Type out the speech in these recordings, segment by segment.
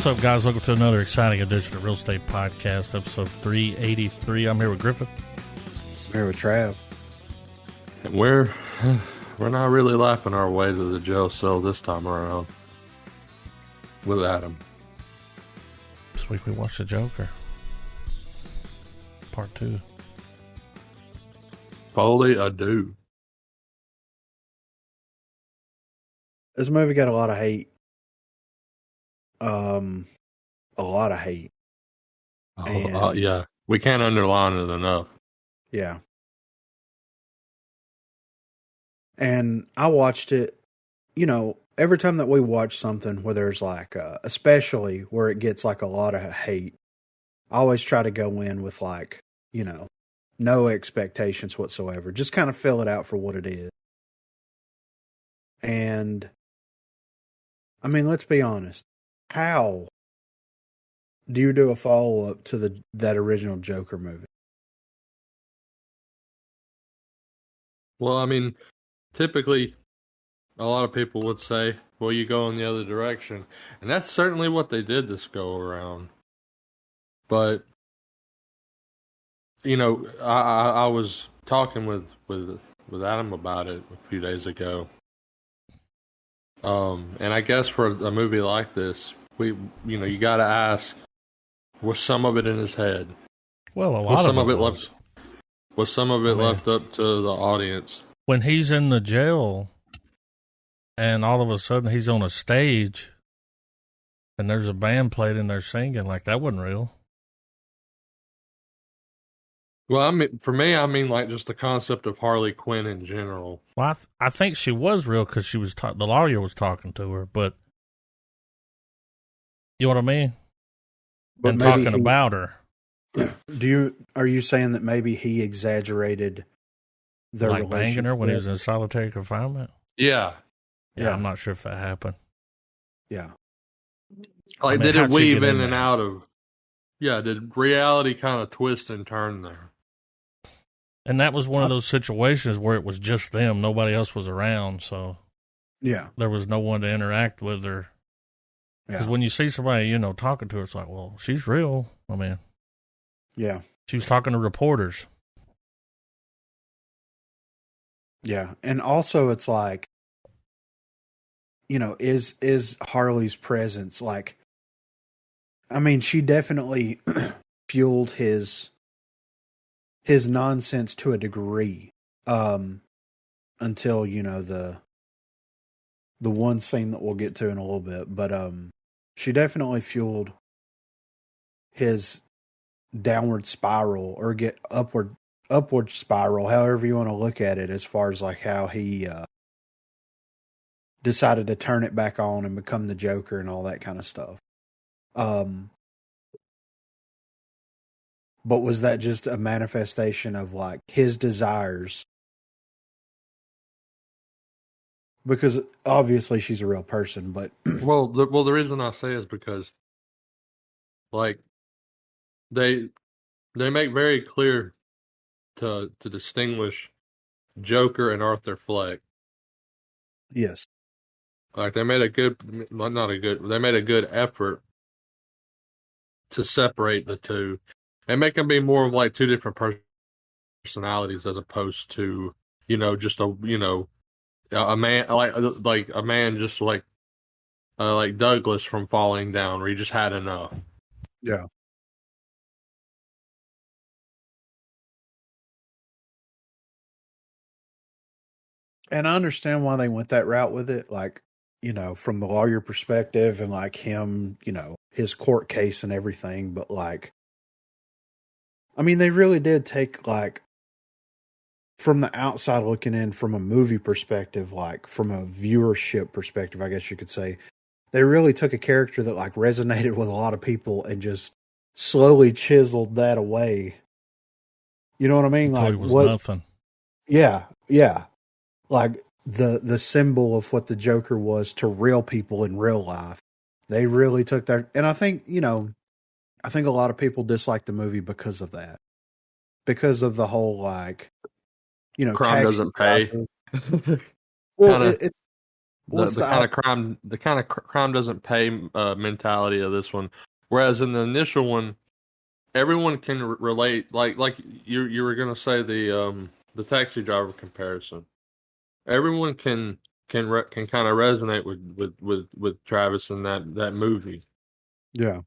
What's up, guys? Welcome to another exciting edition of Real Estate Podcast, episode 383. I'm here with Griffin. I'm here with Trav. And we're not really laughing our way to the jail cell this time around with Adam. This week we watched The Joker. Part 2. Folie, I do. This movie got a lot of hate. A lot of hate. Yeah. We can't underline it enough. Yeah. And I watched it, every time that we watch something where there's like, especially where it gets like a lot of hate, I always try to go in with like, no expectations whatsoever. Just kind of fill it out for what it is. And, I mean, let's be honest. How do you do a follow-up to that original Joker movie? Well, I mean, typically, a lot of people would say, well, you go in the other direction. And that's certainly what they did this go around. But, I was talking with Adam about it a few days ago. And I guess for a movie like this, you got to ask, was some of it in his head? Well, a lot of it was. Was some of it left up to the audience? When he's in the jail and all of a sudden he's on a stage and there's a band played and they're singing, like that wasn't real. Well, I mean, for me, like just the concept of Harley Quinn in general. Well, I think she was real because she was the lawyer was talking to her, but you know what I mean? But and talking about her. Are you saying that maybe he exaggerated their like banging her when he was in solitary confinement? Yeah. Yeah, I'm not sure if that happened. Yeah. Like, did it weave in and out of... Yeah, did reality kind of twist and turn there? And that was one of those situations where it was just them. Nobody else was around, so... Yeah. There was no one to interact with her. Because when you see somebody, talking to her, it's like, well, she's real. I mean... Yeah. She was talking to reporters. Yeah. And also it's like, is Harley's presence like, I mean, she definitely fueled his nonsense to a degree. Until, the one scene that we'll get to in a little bit. But she definitely fueled his downward spiral or get upward spiral, however you want to look at it, as far as like how he decided to turn it back on and become the Joker and all that kind of stuff. But was that just a manifestation of like his desires? Because obviously she's a real person, but well, the reason I say is because like they make very clear to distinguish Joker and Arthur Fleck. Yes. Like they made a good effort to separate the two and make them be more of like two different personalities as opposed to, just a man like a man just like Douglas from Falling Down, where he just had enough. Yeah. And I understand why they went that route with it, like, from the lawyer perspective and like him, his court case and everything. But like, I mean, they really did take like, from the outside looking in from a movie perspective, like from a viewership perspective, I guess you could say, they really took a character that like resonated with a lot of people and just slowly chiseled that away. You know what I mean? Like, it was nothing. Yeah. Yeah. Like the symbol of what the Joker was to real people in real life. They really took that. And I think, I think a lot of people dislike the movie because of that. Because of the whole, like, crime doesn't pay. Well, what's the kind of crime doesn't pay mentality of this one. Whereas in the initial one, everyone can relate. Like you were gonna say the taxi driver comparison. Everyone can kind of resonate with Travis in that movie. Yeah.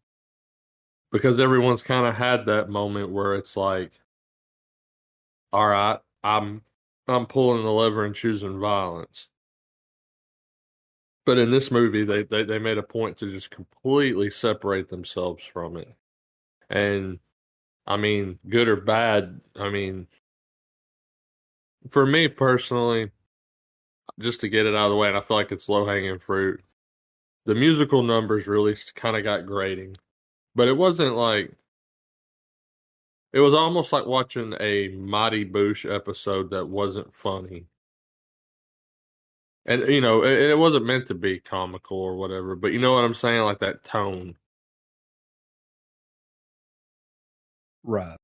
Because everyone's kind of had that moment where it's like, all right, I'm pulling the lever and choosing violence. But in this movie, they made a point to just completely separate themselves from it. And I mean, good or bad, I mean, for me personally, just to get it out of the way, and I feel like it's low hanging fruit, the musical numbers really kind of got grating. But it wasn't like, it was almost like watching a Mighty Boosh episode that wasn't funny. And, you know, it wasn't meant to be comical or whatever, but you know what I'm saying? Like that tone. Right.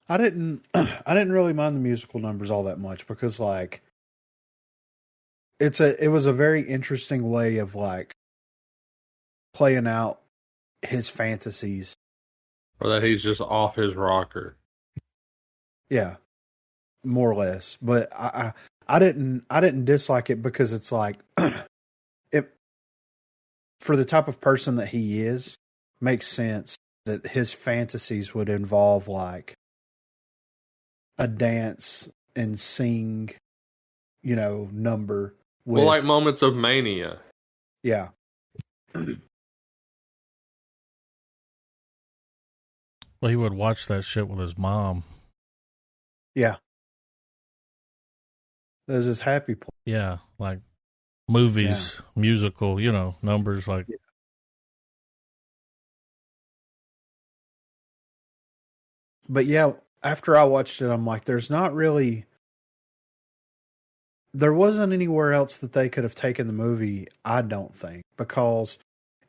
I didn't I didn't really mind the musical numbers all that much because like it was a very interesting way of like playing out his fantasies. Or that he's just off his rocker. Yeah. More or less. But I didn't dislike it because it's like it for the type of person that he is, makes sense that his fantasies would involve like a dance and sing, you know, number with, Well, like moments of mania. yeah. Well, he would watch that shit with his mom. Yeah. There's this happy place. Yeah, like movies, musical, you know, numbers like. Yeah. But yeah, after I watched it, I'm like, there wasn't anywhere else that they could have taken the movie, I don't think. Because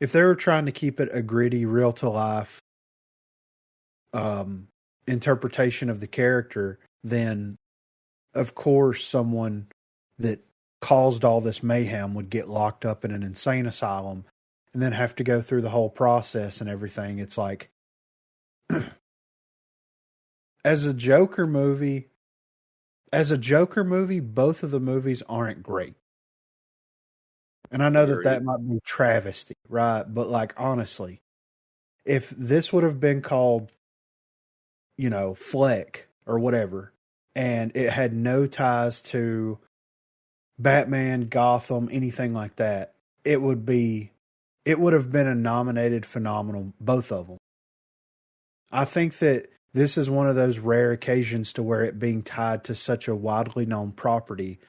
if they were trying to keep it a gritty, real to life interpretation of the character, then of course someone that caused all this mayhem would get locked up in an insane asylum and then have to go through the whole process and everything. It's like, as a Joker movie, both of the movies aren't great. And I know that might be travesty, right? But like, honestly, if this would have been called, you know, Fleck or whatever, and it had no ties to Batman, Gotham, anything like that, it would have been a nominated phenomenal, both of them. I think that this is one of those rare occasions to where it being tied to such a widely known property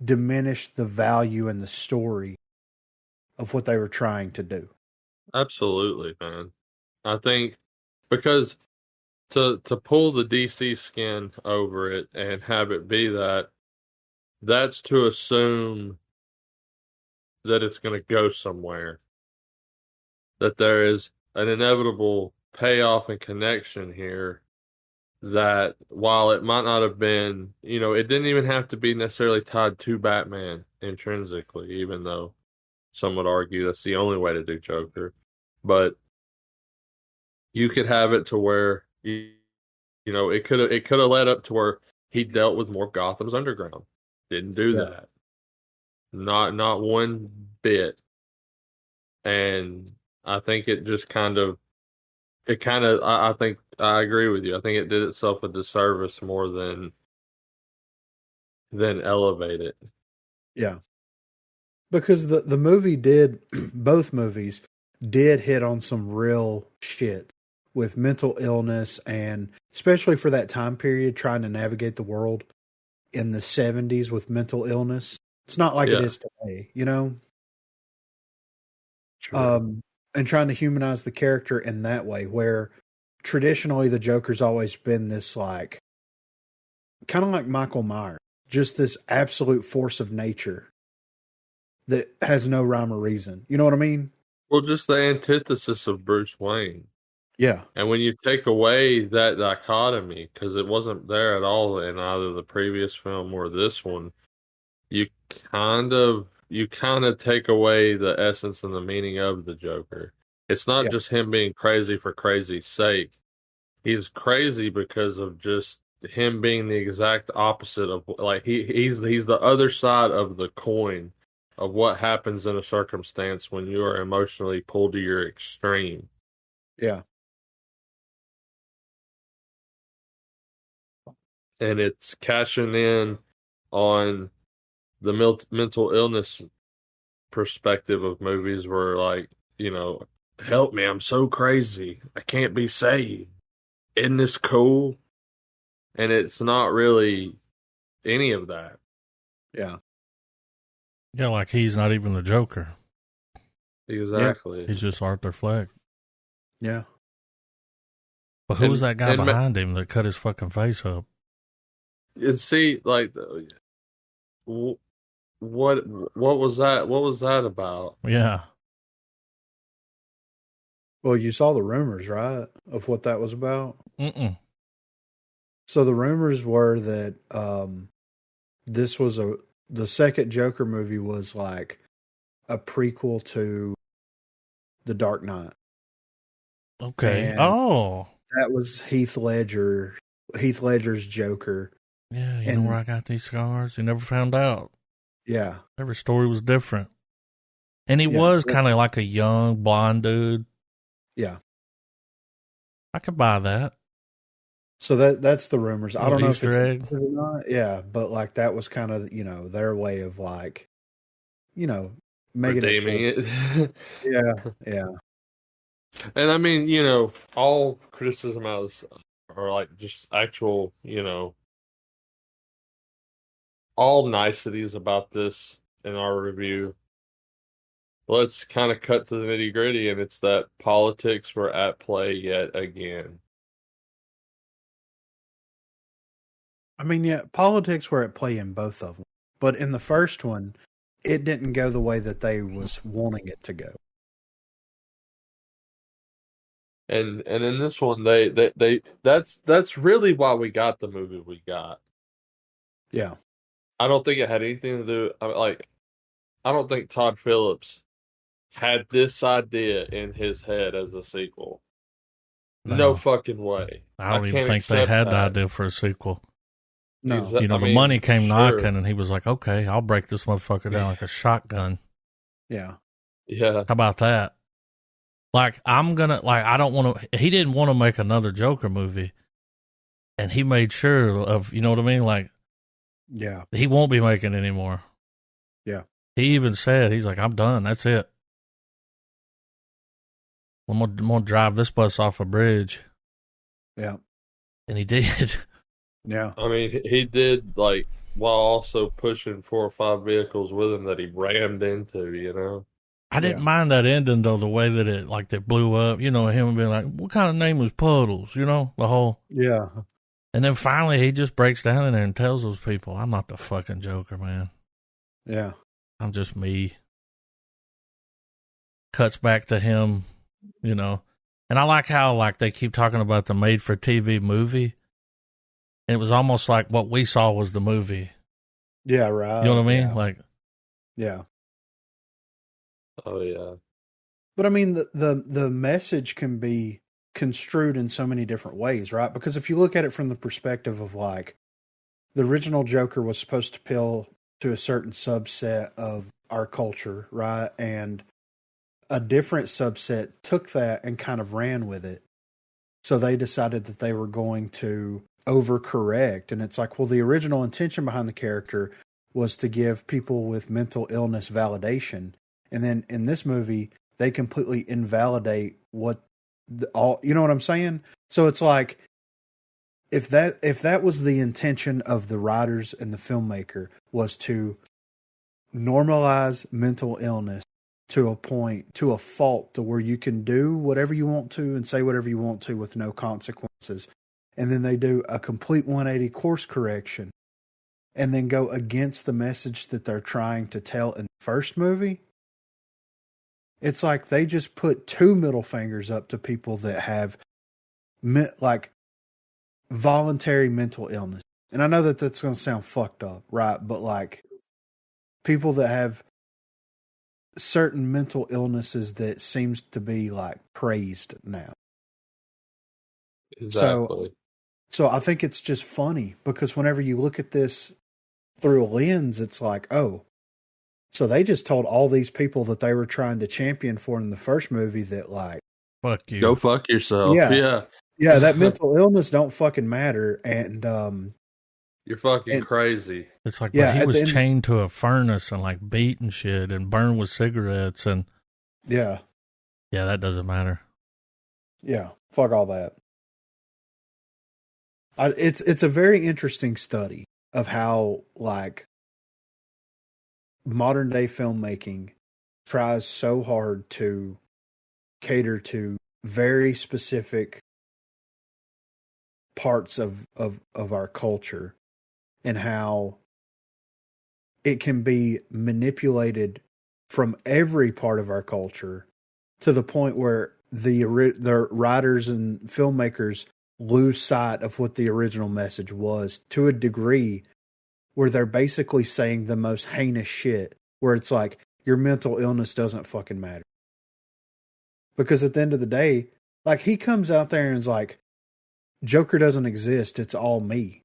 diminished the value and the story of what they were trying to do. Absolutely, man. I think because to pull the DC skin over it and have it be that's to assume that it's going to go somewhere. That there is an inevitable payoff and connection here that while it might not have been, you know, it didn't even have to be necessarily tied to Batman intrinsically, even though some would argue that's the only way to do Joker. But you could have it to where you know, it could have led up to where he dealt with more Gotham's underground. Didn't do that. Not one bit. And I think it just I think I agree with you. I think it did itself a disservice more than elevate it. Yeah. Because the movie both movies did hit on some real shit with mental illness, and especially for that time period, trying to navigate the world in the 70s with mental illness. It's not like it is today, you know? True. And trying to humanize the character in that way, where traditionally the Joker's always been this like, kind of like Michael Myers, just this absolute force of nature that has no rhyme or reason. You know what I mean? Well, just the antithesis of Bruce Wayne. Yeah. And when you take away that dichotomy, because it wasn't there at all in either the previous film or this one, you kind of you kind of take away the essence and the meaning of the Joker. It's not just him being crazy for crazy's sake. He's crazy because of just him being the exact opposite of like he's the other side of the coin of what happens in a circumstance when you are emotionally pulled to your extreme. Yeah. And it's cashing in on the mental illness perspective of movies where, like, you know, help me, I'm so crazy, I can't be saved. Isn't this cool? And it's not really any of that. Yeah. Yeah, like he's not even the Joker. Exactly. He's just Arthur Fleck. Yeah. But who was that guy behind him that cut his fucking face up? And see, like, what was that? What was that about? Yeah. Well, you saw the rumors, right, of what that was about? Mm-mm. So the rumors were that this was the second Joker movie was like a prequel to The Dark Knight. Okay. And oh. that was Heath Ledger's Joker. Yeah, you know where I got these scars? You never found out. Yeah. Every story was different. And he was kind of like a young, blonde dude. Yeah. I could buy that. So that's the rumors. I don't know if it's egg. or not. Yeah, but like that was kind of, you know, their way of like, you know, making it. Yeah. And I mean, you know, all criticism are like just actual, you know, all niceties about this in our review. Let's kind of cut to the nitty gritty, and it's that politics were at play yet again. I mean, yeah, politics were at play in both of them. But in the first one, it didn't go the way that they was wanting it to go. And in this one, they that's really why we got the movie we got. Yeah. I don't think it had anything to do. I don't think Todd Phillips had this idea in his head as a sequel. No fucking way. I don't even think they had the idea for a sequel. No. You know, the money came knocking, and he was like, okay, I'll break this motherfucker down like a shotgun. Yeah. Yeah. How about that? Like, I don't want to, he didn't want to make another Joker movie. And he made sure of, you know what I mean? Like, yeah, he won't be making anymore. Yeah. He even said, he's like, I'm done. That's it. I'm gonna drive this bus off a bridge. Yeah. And he did. Yeah. I mean, he did, like, while also pushing 4 or 5 vehicles with him that he rammed into, you know? I didn't mind that ending, though, the way that it, like, they blew up. You know, him being like, what kind of name was Puddles? You know, the whole. Yeah. And then finally he just breaks down in there and tells those people, I'm not the fucking Joker, man. Yeah. I'm just me. Cuts back to him, you know. And I like how, like, they keep talking about the made-for-TV movie. And it was almost like what we saw was the movie. Yeah, right. You know what I mean? Yeah. Like, yeah. Oh, yeah. But I mean, the message can be construed in so many different ways, right? Because if you look at it from the perspective of like the original Joker was supposed to appeal to a certain subset of our culture, right? And a different subset took that and kind of ran with it. So they decided that they were going to overcorrect. And it's like, well, the original intention behind the character was to give people with mental illness validation. And then in this movie, they completely invalidate what you know what I'm saying? So it's like, if that was the intention of the writers and the filmmaker, was to normalize mental illness to a point, to a fault, to where you can do whatever you want to and say whatever you want to with no consequences. And then they do a complete 180 course correction and then go against the message that they're trying to tell in the first movie. It's like they just put 2 middle fingers up to people that have like voluntary mental illness. And I know that that's going to sound fucked up, right? But like people that have certain mental illnesses that seems to be like praised now. Exactly. So I think it's just funny because whenever you look at this through a lens, it's like, oh, so they just told all these people that they were trying to champion for in the first movie that like, fuck you. Go fuck yourself. Yeah. Yeah. that mental illness don't fucking matter. And You're fucking crazy. It's like, Yeah, but he at was the end- chained to a furnace and like beat and shit and burned with cigarettes and yeah, that doesn't matter. yeah, fuck all that. It's a very interesting study of how like modern day filmmaking tries so hard to cater to very specific parts of our culture and how it can be manipulated from every part of our culture to the point where the writers and filmmakers lose sight of what the original message was to a degree where they're basically saying the most heinous shit, where it's like, your mental illness doesn't fucking matter. Because at the end of the day, like, he comes out there and is like, Joker doesn't exist, it's all me.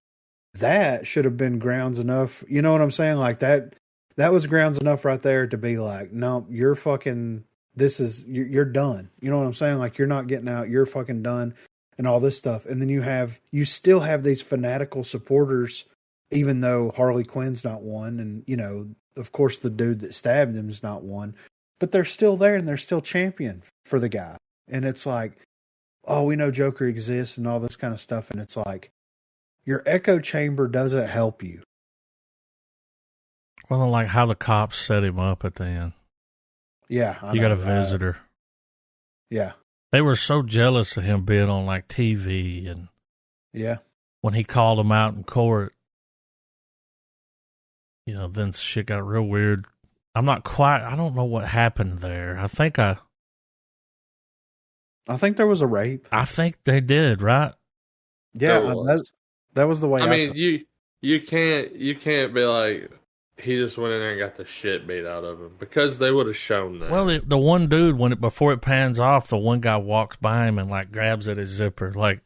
That should have been grounds enough, you know what I'm saying? Like, that was grounds enough right there to be like, no, you're fucking, you're done. You know what I'm saying? Like, you're not getting out, you're fucking done, and all this stuff. And then you still have these fanatical supporters, even though Harley Quinn's not one, and, you know, of course the dude that stabbed him is not one, but they're still there and they're still champion for the guy. And it's like, oh, we know Joker exists and all this kind of stuff. And it's like, your echo chamber doesn't help you. Well, like how the cops set him up at the end. Yeah. You got a visitor. Yeah. They were so jealous of him being on like TV, and yeah, when he called him out in court, you know, then shit got real weird. I don't know what happened there. I think there was a rape. I think they did, right? Yeah, that was the way. I mean, you can't be like, he just went in there and got the shit beat out of him, because they would have shown that. Well, the one dude, before it pans off, the one guy walks by him and like grabs at his zipper, like,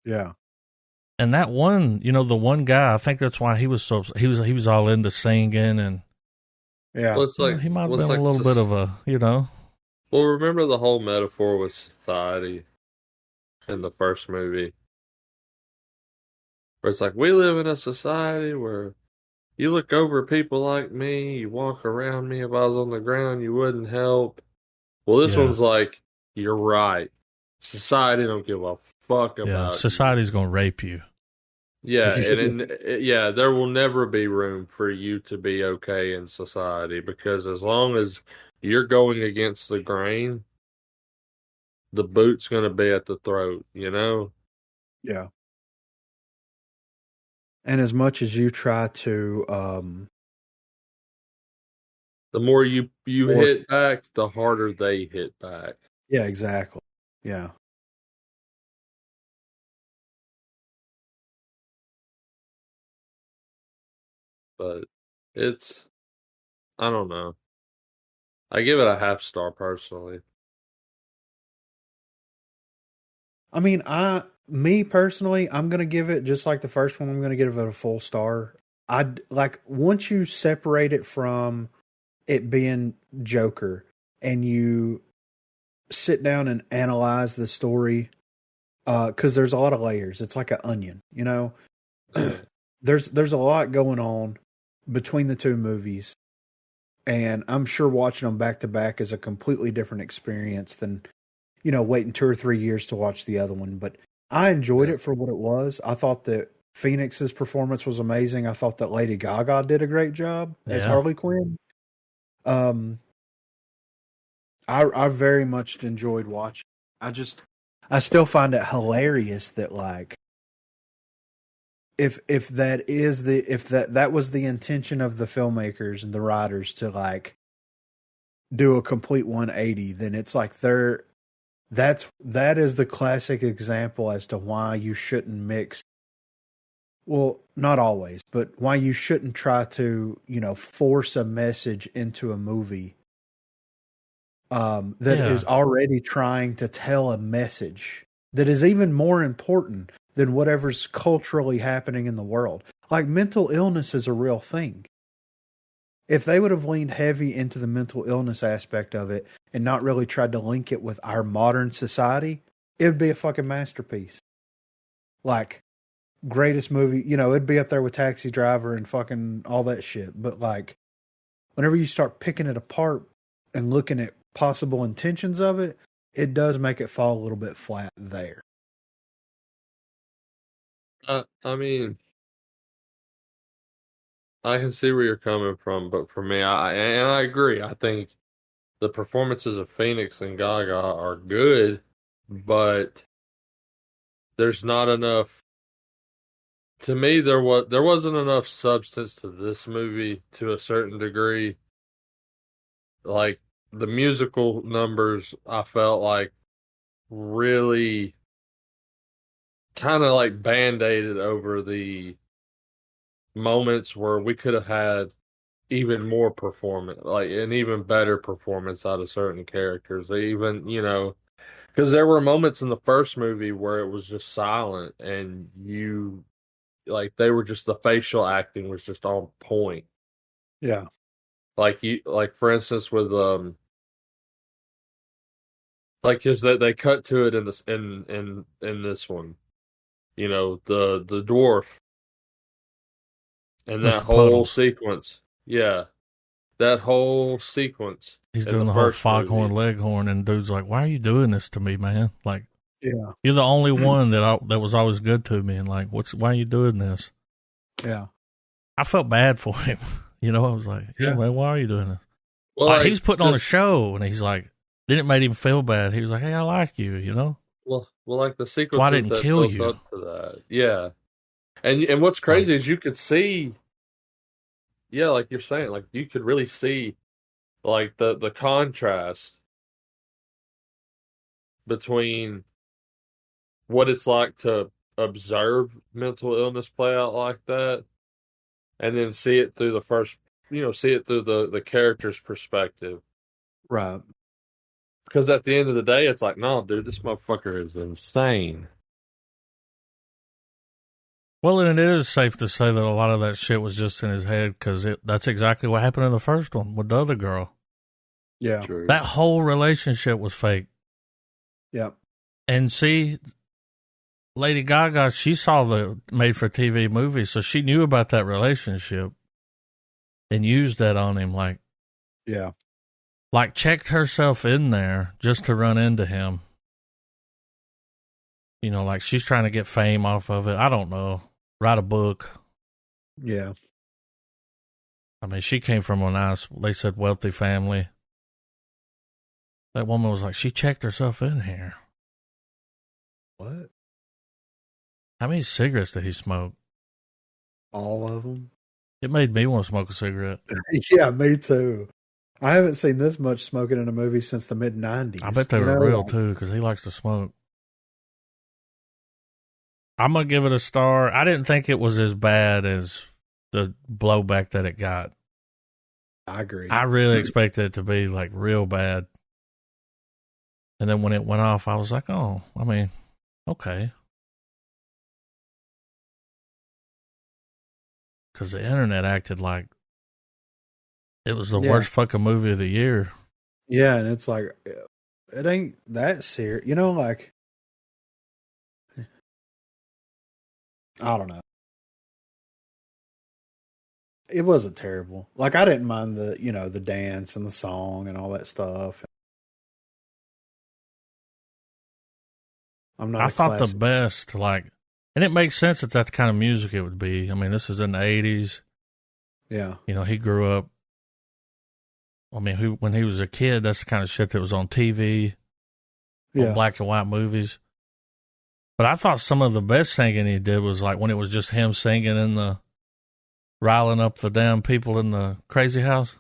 yeah. And that one, you know, the one guy, I think that's why he was all into singing, and yeah, well, it's like, he might have been a little bit of a, you know. Well, remember the whole metaphor with society in the first movie, where it's like, we live in a society where you look over people like me, you walk around me. If I was on the ground, you wouldn't help. Well, this one's like, you're right. Society don't give a fuck about you. Society's gonna rape you. Yeah, there will never be room for you to be okay in society, because as long as you're going against the grain, the boot's going to be at the throat, you know? Yeah. And as much as you try to, the more you hit back, the harder they hit back. Yeah, exactly. Yeah. But I don't know. I give it a half star personally. I mean, me personally, I'm going to give it, just like the first one, I'm going to give it a full star. Once you separate it from it being Joker and you sit down and analyze the story, because there's a lot of layers. It's like an onion, you know? There's a lot going on between the two movies, and I'm sure watching them back to back is a completely different experience than, you know, waiting 2 or 3 years to watch the other one. But I enjoyed it for what it was. I thought that Phoenix's performance was amazing. I thought that Lady Gaga did a great job as Harley Quinn. I very much enjoyed watching. I still find it hilarious that, like, if that was the intention of the filmmakers and the writers to like do a complete 180, then it's like that is the classic example as to why you shouldn't mix. Well, not always, but why you shouldn't try to, you know, force a message into a movie that is already trying to tell a message that is even more important than whatever's culturally happening in the world. Like mental illness is a real thing. If they would have leaned heavy into the mental illness aspect of it and not really tried to link it with our modern society, it would be a fucking masterpiece. Like, greatest movie, it'd be up there with Taxi Driver and fucking all that shit. But like, whenever you start picking it apart and looking at possible intentions of it, it does make it fall a little bit flat there. I mean, I can see where you're coming from, but for me, I agree. I think the performances of Phoenix and Gaga are good, but there's not enough. To me, there wasn't enough substance to this movie to a certain degree. Like the musical numbers, I felt like really kind of like band-aided over the moments where we could have had even more performance, like an even better performance out of certain characters. Even, because there were moments in the first movie where it was just silent and they were just, the facial acting was just on point. Yeah. Like for instance with like because they cut to it in this one, the dwarf and that Mr. whole Puddles. sequence. Yeah. That whole sequence. He's in doing the whole first foghorn movie. leghorn, and dude's like, "Why are you doing this to me, man? Like, Yeah. you're the only one that was always good to me, and like, why are you doing this?" Yeah. I felt bad for him. I was like, "Yeah, man, why are you doing this?" Well, Like, he's putting on a show, and he's like, then it made him feel bad. He was like, "Hey, I like you," Well, like the sequences Why I didn't that kill built you? up to that. Yeah. And what's crazy is you could see, yeah, like you're saying, like you could really see like the contrast between what it's like to observe mental illness play out like that and then see it through see it through the character's perspective. Right. Because at the end of the day, it's like, no, dude, this motherfucker is insane. Well, and it is safe to say that a lot of that shit was just in his head, because that's exactly what happened in the first one with the other girl. Yeah. True. That whole relationship was fake. Yeah. And see, Lady Gaga, she saw the made-for-TV movie, so she knew about that relationship and used that on him, like checked herself in there just to run into him. Like she's trying to get fame off of it. I don't know. Write a book. Yeah. I mean, she came from a nice, they said, wealthy family. That woman was like, she checked herself in here. What? How many cigarettes did he smoke? All of them? It made me want to smoke a cigarette. Yeah, me too. I haven't seen this much smoking in a movie since the mid-90s. I bet they were real, too, because he likes to smoke. I'm going to give it a star. I didn't think it was as bad as the blowback that it got. I agree. I really expected it to be, like, real bad. And then when it went off, I was like, oh, I mean, okay. Because the internet acted like it was the worst fucking movie of the year. Yeah, and it's like, it ain't that serious. Like, I don't know. It wasn't terrible. Like, I didn't mind the dance and the song and all that stuff. I thought the best, like, and it makes sense that that's the kind of music it would be. I mean, this is in the 80s. Yeah. He grew up. I mean, when he was a kid, that's the kind of shit that was on TV, on black and white movies. But I thought some of the best singing he did was like when it was just him singing riling up the damn people in the crazy house.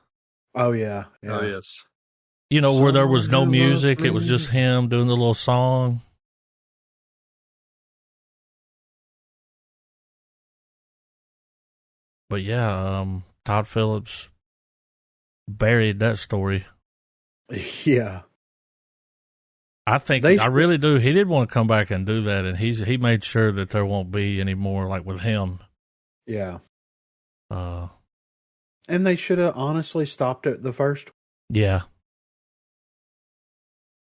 Oh, yeah. Oh, yes. Where there was no music, it was just him doing the little song. But yeah, Todd Phillips buried that story. Yeah. I really do. He did want to come back and do that, and he made sure that there won't be any more like with him. Yeah. And they should have honestly stopped at the first. Yeah.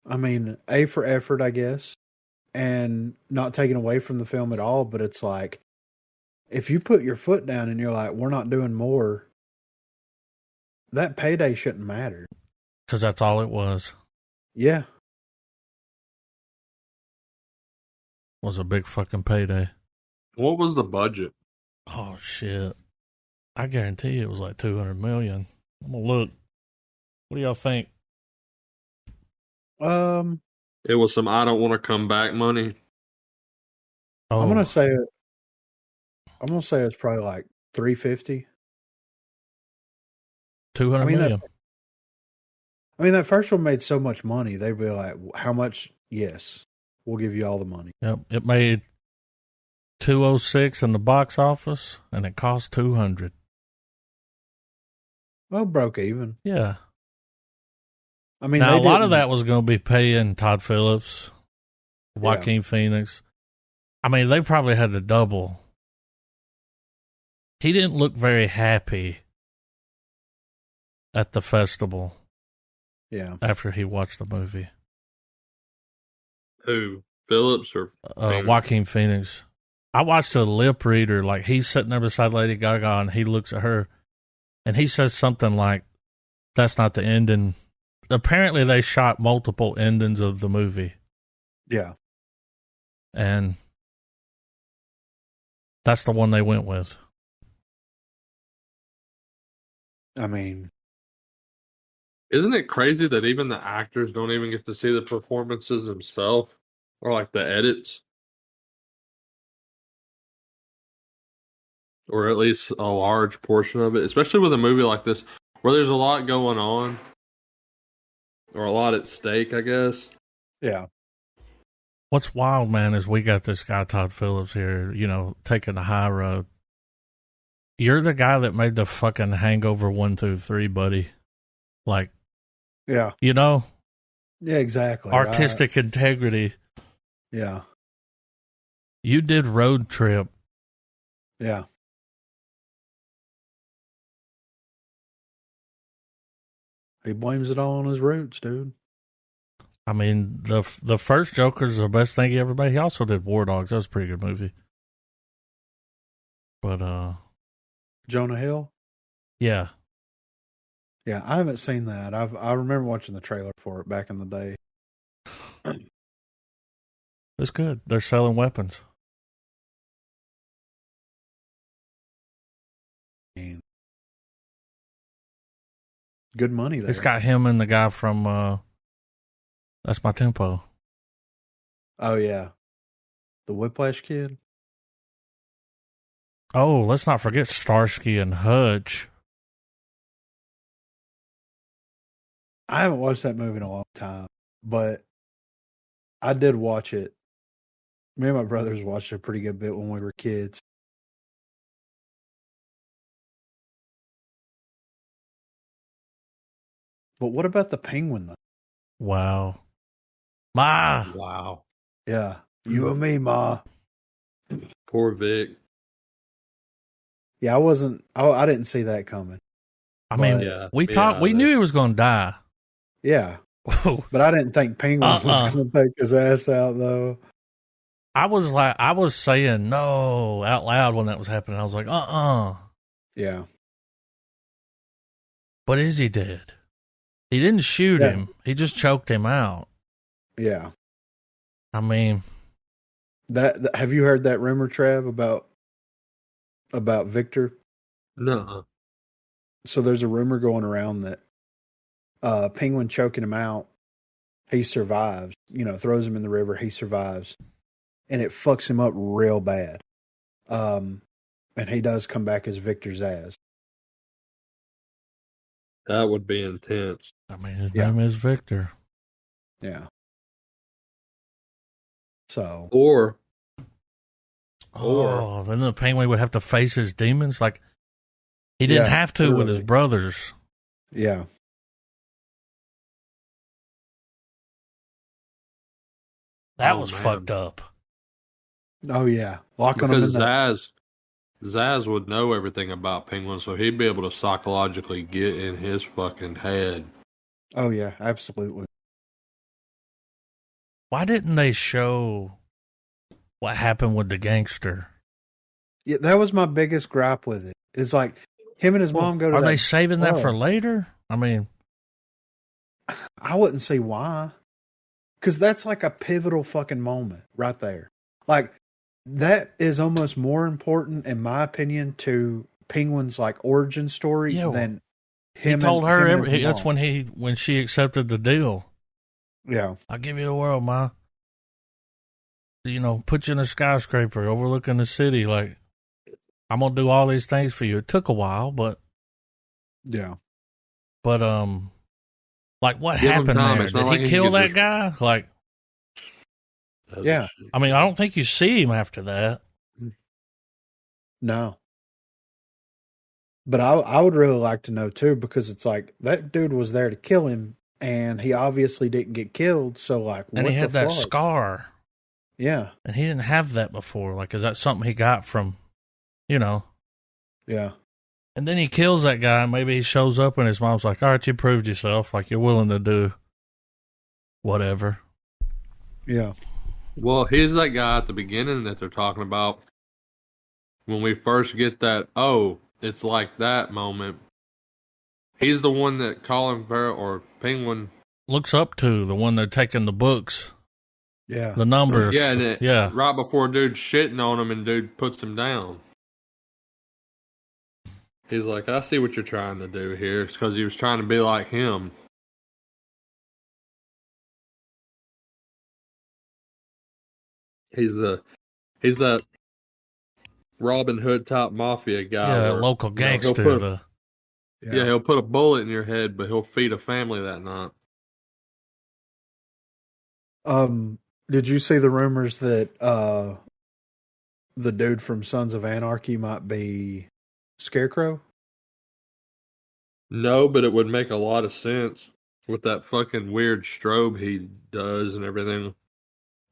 I mean, A for effort, I guess, and not taking away from the film at all, but it's like, if you put your foot down and you're like, we're not doing more, that payday shouldn't matter. Because that's all it was. Yeah. Was a big fucking payday. What was the budget? Oh, shit. I guarantee it was like $200 million. I'm going to look. What do y'all think? It was some I don't want to come back money. Oh. I'm gonna say it's probably like 350. 200 million. That first one made so much money. They'd be like, how much? Yes, we'll give you all the money. Yep. It made 206 in the box office, and it cost 200. Well, broke even. Yeah. I mean, now a lot of that was going to be paying Todd Phillips, Joaquin Phoenix. I mean, they probably had to double. He didn't look very happy at the festival. Yeah. After he watched the movie. Who? Phillips or Joaquin Phoenix? I watched a lip reader. Like, he's sitting there beside Lady Gaga, and he looks at her, and he says something like, "That's not the ending." Apparently, they shot multiple endings of the movie. Yeah. And that's the one they went with. I mean, isn't it crazy that even the actors don't even get to see the performances themselves or like the edits? Or at least a large portion of it, especially with a movie like this where there's a lot going on or a lot at stake, I guess. Yeah. What's wild, man, is we got this guy, Todd Phillips, here, taking the high road. You're the guy that made the fucking Hangover 1 through 3, buddy. Like, yeah. Yeah, exactly. Artistic integrity. Yeah. You did Road Trip. Yeah. He blames it all on his roots, dude. I mean, the first Joker's the best thing he ever made. He also did War Dogs. That was a pretty good movie. But, Jonah Hill? Yeah. Yeah, I haven't seen that. I remember watching the trailer for it back in the day. It's good. They're selling weapons. Good money there. It's got him and the guy from That's My Tempo. Oh, yeah. The Whiplash Kid? Oh, let's not forget Starsky and Hutch. I haven't watched that movie in a long time, but I did watch it. Me and my brothers watched it a pretty good bit when we were kids. But what about the Penguin, though? Wow. Ma! Wow. Yeah. You and me, Ma. Poor Vic. Yeah, I didn't see that coming. I mean, we knew he was going to die. Yeah. But I didn't think Penguin was going to take his ass out, though. I was saying no out loud when that was happening. I was like, Yeah. But is he dead? He didn't shoot him. He just choked him out. Yeah. I mean, that have you heard that rumor, Trav, about Victor? No. So there's a rumor going around that Penguin choking him out, he survives. Throws him in the river, he survives, and it fucks him up real bad. And he does come back as Victor's ass. That would be intense. I mean, his name is Victor. Yeah. So. Or then the Penguin would have to face his demons. Like, he didn't have to with his brothers. Yeah. That was fucked up. Oh yeah, locking them in Zaz would know everything about Penguin, so he'd be able to psychologically get in his fucking head. Oh yeah, absolutely. Why didn't they show what happened with the gangster? Yeah, that was my biggest gripe with it. It's like him and his mom go to. Are they saving that for later? I mean, I wouldn't see why, because that's like a pivotal fucking moment right there. Like that is almost more important, in my opinion, to Penguin's like origin story than him. He told her that's when she accepted the deal. Yeah, I'll give you the world, Ma. You know, put you in a skyscraper overlooking the city. Like, I'm gonna do all these things for you. It took a while, but yeah. But like what happened there? Did he kill that guy? Like, yeah. I mean, I don't think you see him after that. No. But I would really like to know too, because it's like that dude was there to kill him, and he obviously didn't get killed. So like, and he had that scar. Yeah, and he didn't have that before. Like, is that something he got from, you know? Yeah. And then he kills that guy. And maybe he shows up, and his mom's like, "All right, you proved yourself. Like, you're willing to do whatever." Yeah. Well, he's that guy at the beginning that they're talking about. When we first get that, oh, it's like that moment. He's the one that Colin Farrell or Penguin looks up to, the one they're taking the books. Yeah. The numbers. Yeah, and right before dude's shitting on him and dude puts him down. He's like, I see what you're trying to do here. It's because he was trying to be like him. He's that Robin Hood type mafia guy. Yeah, local gangster. He'll put a bullet in your head, but he'll feed a family that night. Did you see the rumors that the dude from Sons of Anarchy might be Scarecrow? No, but it would make a lot of sense with that fucking weird strobe he does and everything.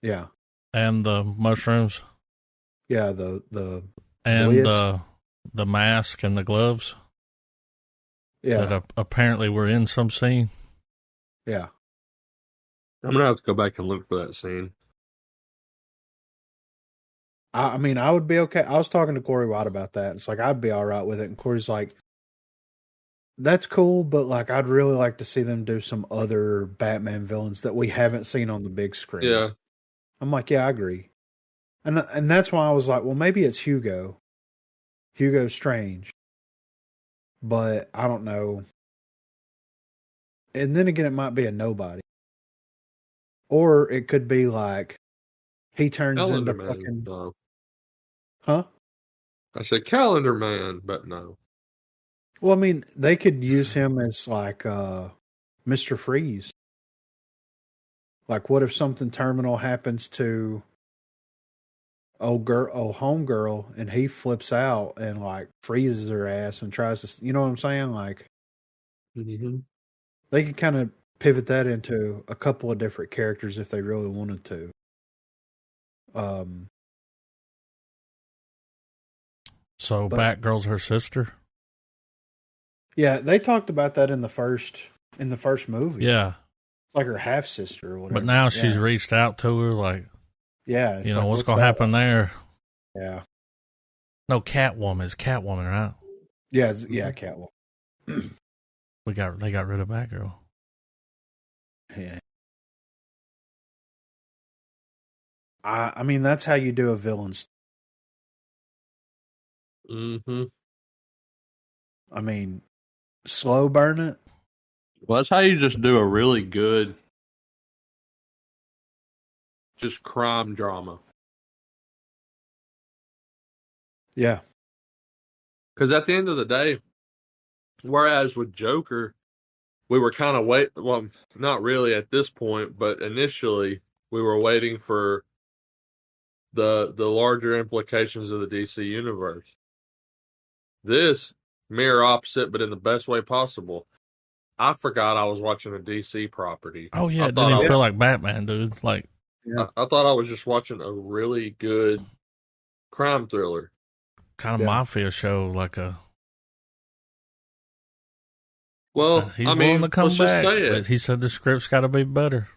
Yeah. And the mushrooms. Yeah, the and the mask and the gloves. Yeah. That apparently were in some scene. Yeah. I'm going to have to go back and look for that scene. I mean, I would be okay. I was talking to Corey White about that. It's like, I'd be all right with it. And Corey's like, that's cool, but like, I'd really like to see them do some other Batman villains that we haven't seen on the big screen. Yeah. I'm like, yeah, I agree. And that's why I was like, well, maybe it's Hugo Strange. But I don't know. And then again, it might be a nobody. Or it could be like he turns Calendar into Man, fucking. no. Huh? I said Calendar Man, but no. Well, I mean, they could use him as like Mr. Freeze. Like, what if something terminal happens to old homegirl, and he flips out and like freezes her ass and tries to, you know what I'm saying? Like, they could kind of pivot that into a couple of different characters if they really wanted to. So Batgirl's her sister? Yeah, they talked about that in the first movie. Yeah. It's like her half sister or whatever. But now she's reached out to her, like, yeah, you know, like, what's gonna happen there? Yeah. No, Catwoman. It's Catwoman, right? Yeah, Catwoman. They got rid of Batgirl. Yeah. I mean, that's how you do a villain's. Mm-hmm. I mean, slow burn it. Well, that's how you just do a really good, just crime drama. Yeah. Because at the end of the day, whereas with Joker, we were kind of well, not really at this point, but initially we were waiting for the larger implications of the DC universe. This, mirror opposite, but in the best way possible. I forgot I was watching a DC property. Oh, yeah, it didn't even feel like Batman, dude. Like, Yeah. I thought I was just watching a really good crime thriller. Kind of mafia show, like a. Well, He's I willing mean, to come let's just back, say but it. he said the script's got to be better.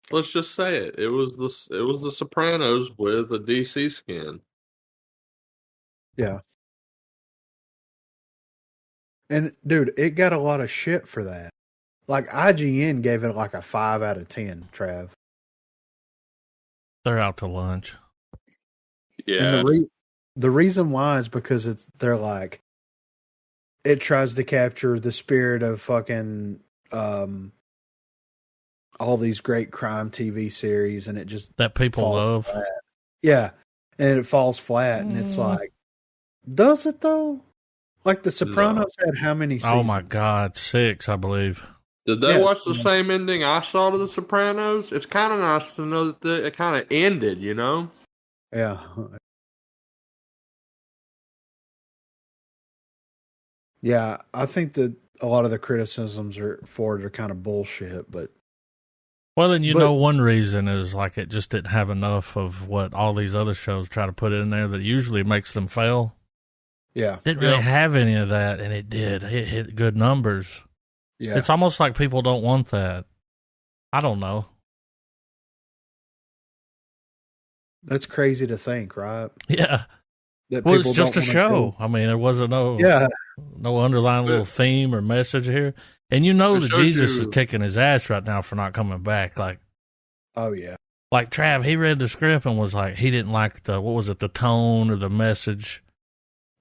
Let's just say it. It was the Sopranos with a DC skin. Yeah. And dude, it got a lot of shit for that. Like IGN gave it like a 5 out of 10, Trav. They're out to lunch. Yeah. And the reason why is because they're like, it tries to capture the spirit of fucking all these great crime TV series, and it just That people love. Flat. Yeah, and it falls flat, and it's like, does it though? Like The Sopranos had how many seasons? Oh my God, 6, I believe. Did they watch the same ending I saw to The Sopranos? It's kind of nice to know that it kind of ended, you know? Yeah. Yeah, I think that a lot of the criticisms for it are kind of bullshit, but. Well, and know one reason is like it just didn't have enough of what all these other shows try to put in there that usually makes them fail. Yeah. Didn't really have any of that, and it did. It hit good numbers. Yeah. It's almost like people don't want that. I don't know. That's crazy to think, right? Yeah. That well, it's just a show. I mean, there wasn't no underlying little theme or message here. And that Jesus is kicking his ass right now for not coming back. Like, oh yeah. Like Trav, he read the script and was like, he didn't like the tone or the message.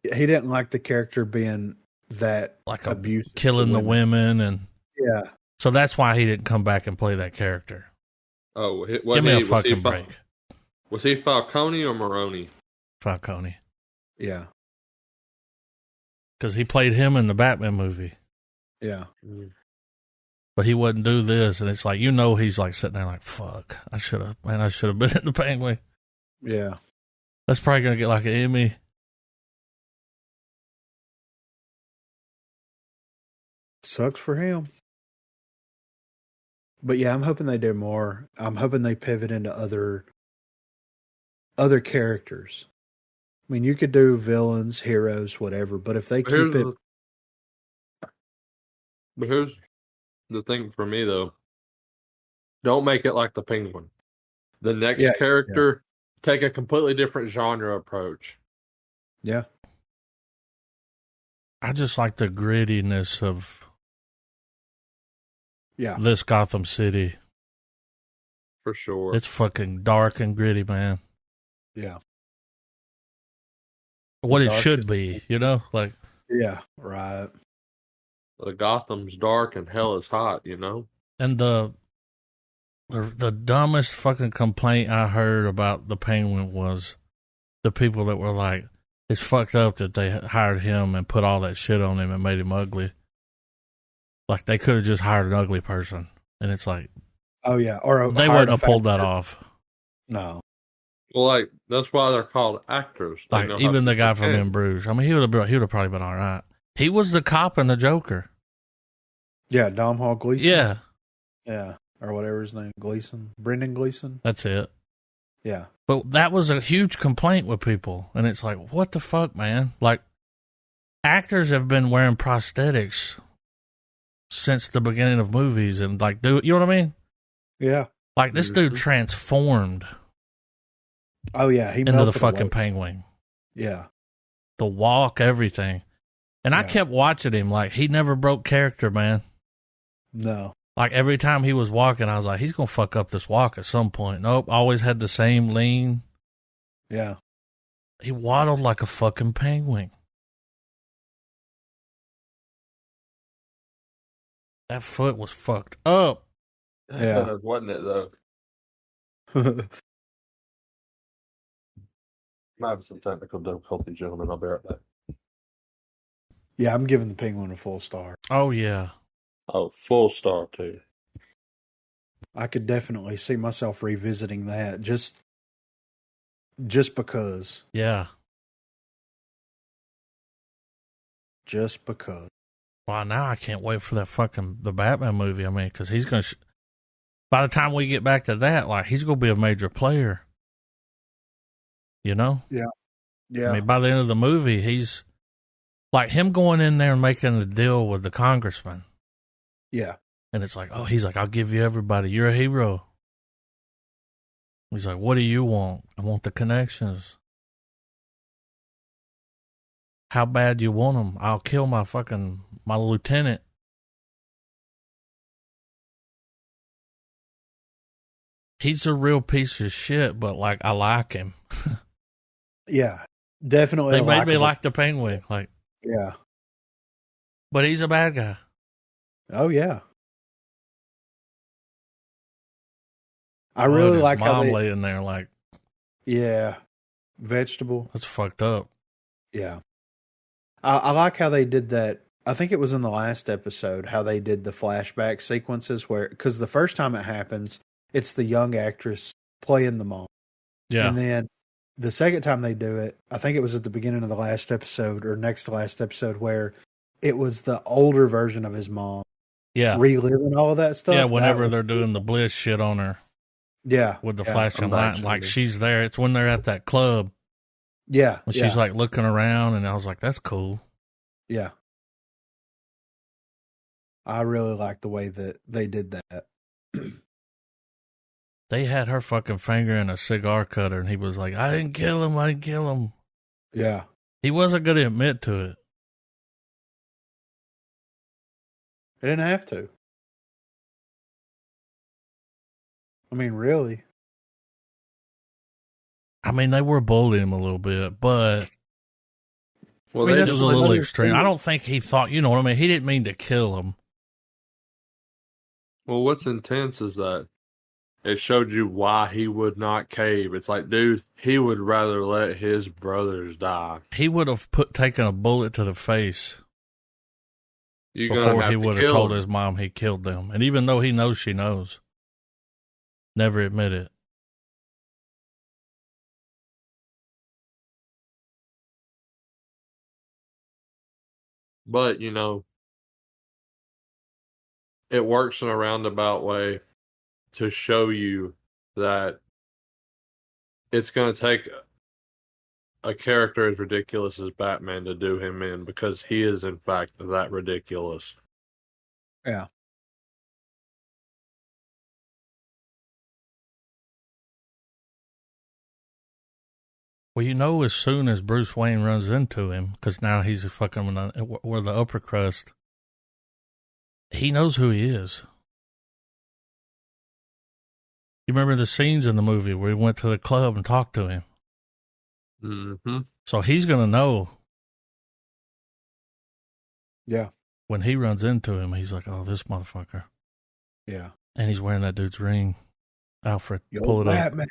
He didn't like the character being that like abusive, killing the women, and so that's why he didn't come back and play that character. Oh, give me a fucking break. Was he Falcone or Maroni? Falcone. Yeah, because he played him in the Batman movie. Yeah, but he wouldn't do this, and it's like he's like sitting there like, fuck, I should have been in the Penguin. Yeah, that's probably gonna get like an Emmy. Sucks for him. But yeah, I'm hoping they do more. I'm hoping they pivot into other characters. I mean, you could do villains, heroes, whatever, but if they keep it... But here's the thing for me, though. Don't make it like the Penguin. The next character, take a completely different genre approach. Yeah. I just like the grittiness of this Gotham City. For sure. It's fucking dark and gritty, man. Yeah. What it should be, like. Yeah, right. The Gotham's dark and hell is hot, And the dumbest fucking complaint I heard about the Penguin was the people that were like, it's fucked up that they hired him and put all that shit on him and made him ugly. Like, they could have just hired an ugly person. And it's like... Oh, yeah. Or they wouldn't have pulled that off. No. Well, like, that's why they're called actors. Like, even the guy from In Bruges. I mean, he would have probably been all right. He was the cop in the Joker. Yeah, Dom Hall Gleason. Yeah. Yeah. Or whatever his name, Gleason. Brendan Gleason. That's it. Yeah. But that was a huge complaint with people. And it's like, what the fuck, man? Like, actors have been wearing prosthetics since the beginning of movies. And, like, you know what I mean? Yeah. Like, this dude transformed. Oh, yeah. He into the fucking Penguin. Yeah. The walk, everything. And I kept watching him. Like, he never broke character, man. No. Like, every time he was walking, I was like, he's going to fuck up this walk at some point. Nope. Always had the same lean. Yeah. He waddled like a fucking penguin. That foot was fucked up. Yeah. Wasn't it, though? Might have some technical difficulty, gentlemen. I'll be right back. Yeah, I'm giving the Penguin a full star. Oh, yeah. Oh, full star, too. I could definitely see myself revisiting that just because. Yeah. Just because. Wow, now I can't wait for the Batman movie. I mean, because he's going to... by the time we get back to that, like, he's going to be a major player. You know? Yeah. Yeah. I mean, by the end of the movie, he's like him going in there and making the deal with the congressman. Yeah. And it's like, oh, he's like, I'll give you everybody. You're a hero. He's like, what do you want? I want the connections. How bad you want them? I'll kill my lieutenant. He's a real piece of shit, but like, I like him. Yeah, definitely. They made me like the Penguin. Like, yeah. But he's a bad guy. Oh, yeah. I really like his how mom they laying there like, yeah, vegetable. That's fucked up. Yeah. I like how they did that. I think it was in the last episode how they did the flashback sequences because the first time it happens, it's the young actress playing the mom. Yeah. And then the second time they do it, I think it was at the beginning of the last episode or next to last episode where it was the older version of his mom. Yeah. Reliving all of that stuff. Yeah, whenever they're doing the bliss shit on her. Yeah. With the flashing light. Like she's there. It's when they're at that club. Yeah. When she's like looking around, and I was like, that's cool. Yeah. I really like the way that they did that. They had her fucking finger in a cigar cutter, and he was like, I didn't kill him. Yeah. He wasn't going to admit to it. He didn't have to. I mean, really. I mean, they were bullying him a little bit, but well, it was a little extreme. I don't think he thought, you know what I mean? He didn't mean to kill him. Well, what's intense is that it showed you why he would not cave. It's like, dude, he would rather let his brothers die. He would have taken a bullet to the face before he would have told his mom he killed them. And even though he knows she knows, never admit it. But, you know, it works in a roundabout way to show you that it's going to take a character as ridiculous as Batman to do him in, because he is, in fact, that ridiculous. Yeah. Well, you know, as soon as Bruce Wayne runs into him, because now he's fucking where the upper crust, he knows who he is. You remember the scenes in the movie where he went to the club and talked to him? Mm-hmm. So he's going to know. Yeah. When he runs into him, he's like, oh, this motherfucker. Yeah. And he's wearing that dude's ring. Alfred, Yo, pull it Batman.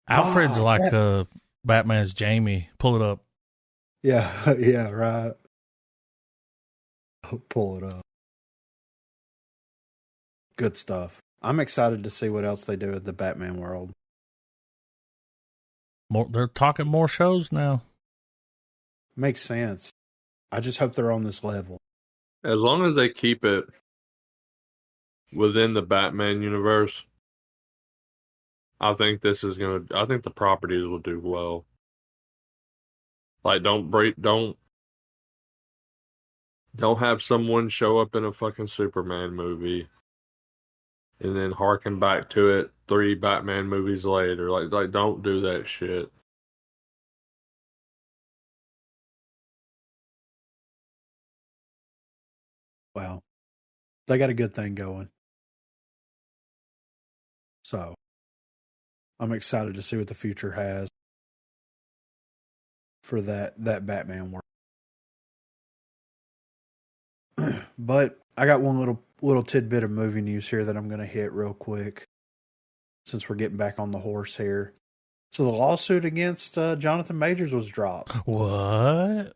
up. Alfred's like Batman's Jamie. Pull it up. Yeah, yeah, right. Pull it up. Good stuff. I'm excited to see what else they do with the Batman world. They're talking more shows now. Makes sense. I just hope they're on this level. As long as they keep it within the Batman universe, I think I think the properties will do well. Like, don't have someone show up in a fucking Superman movie and then harken back to it 3 Batman movies later. Like don't do that shit. Well, they got a good thing going. So, I'm excited to see what the future has for that Batman world. But I got one little tidbit of movie news here that I'm going to hit real quick, since we're getting back on the horse here. So the lawsuit against Jonathan Majors was dropped. What?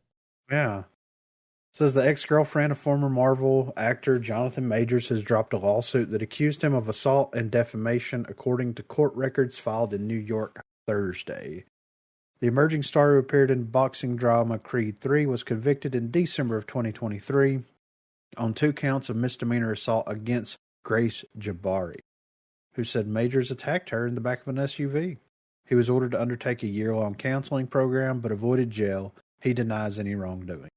Yeah. It says the ex-girlfriend of former Marvel actor Jonathan Majors has dropped a lawsuit that accused him of assault and defamation, according to court records filed in New York Thursday. The emerging star who appeared in boxing drama Creed 3 was convicted in December of 2023 on 2 counts of misdemeanor assault against Grace Jabari. who said Majors attacked her in the back of an SUV. He was ordered to undertake a year-long counseling program but avoided jail. He denies any wrongdoing.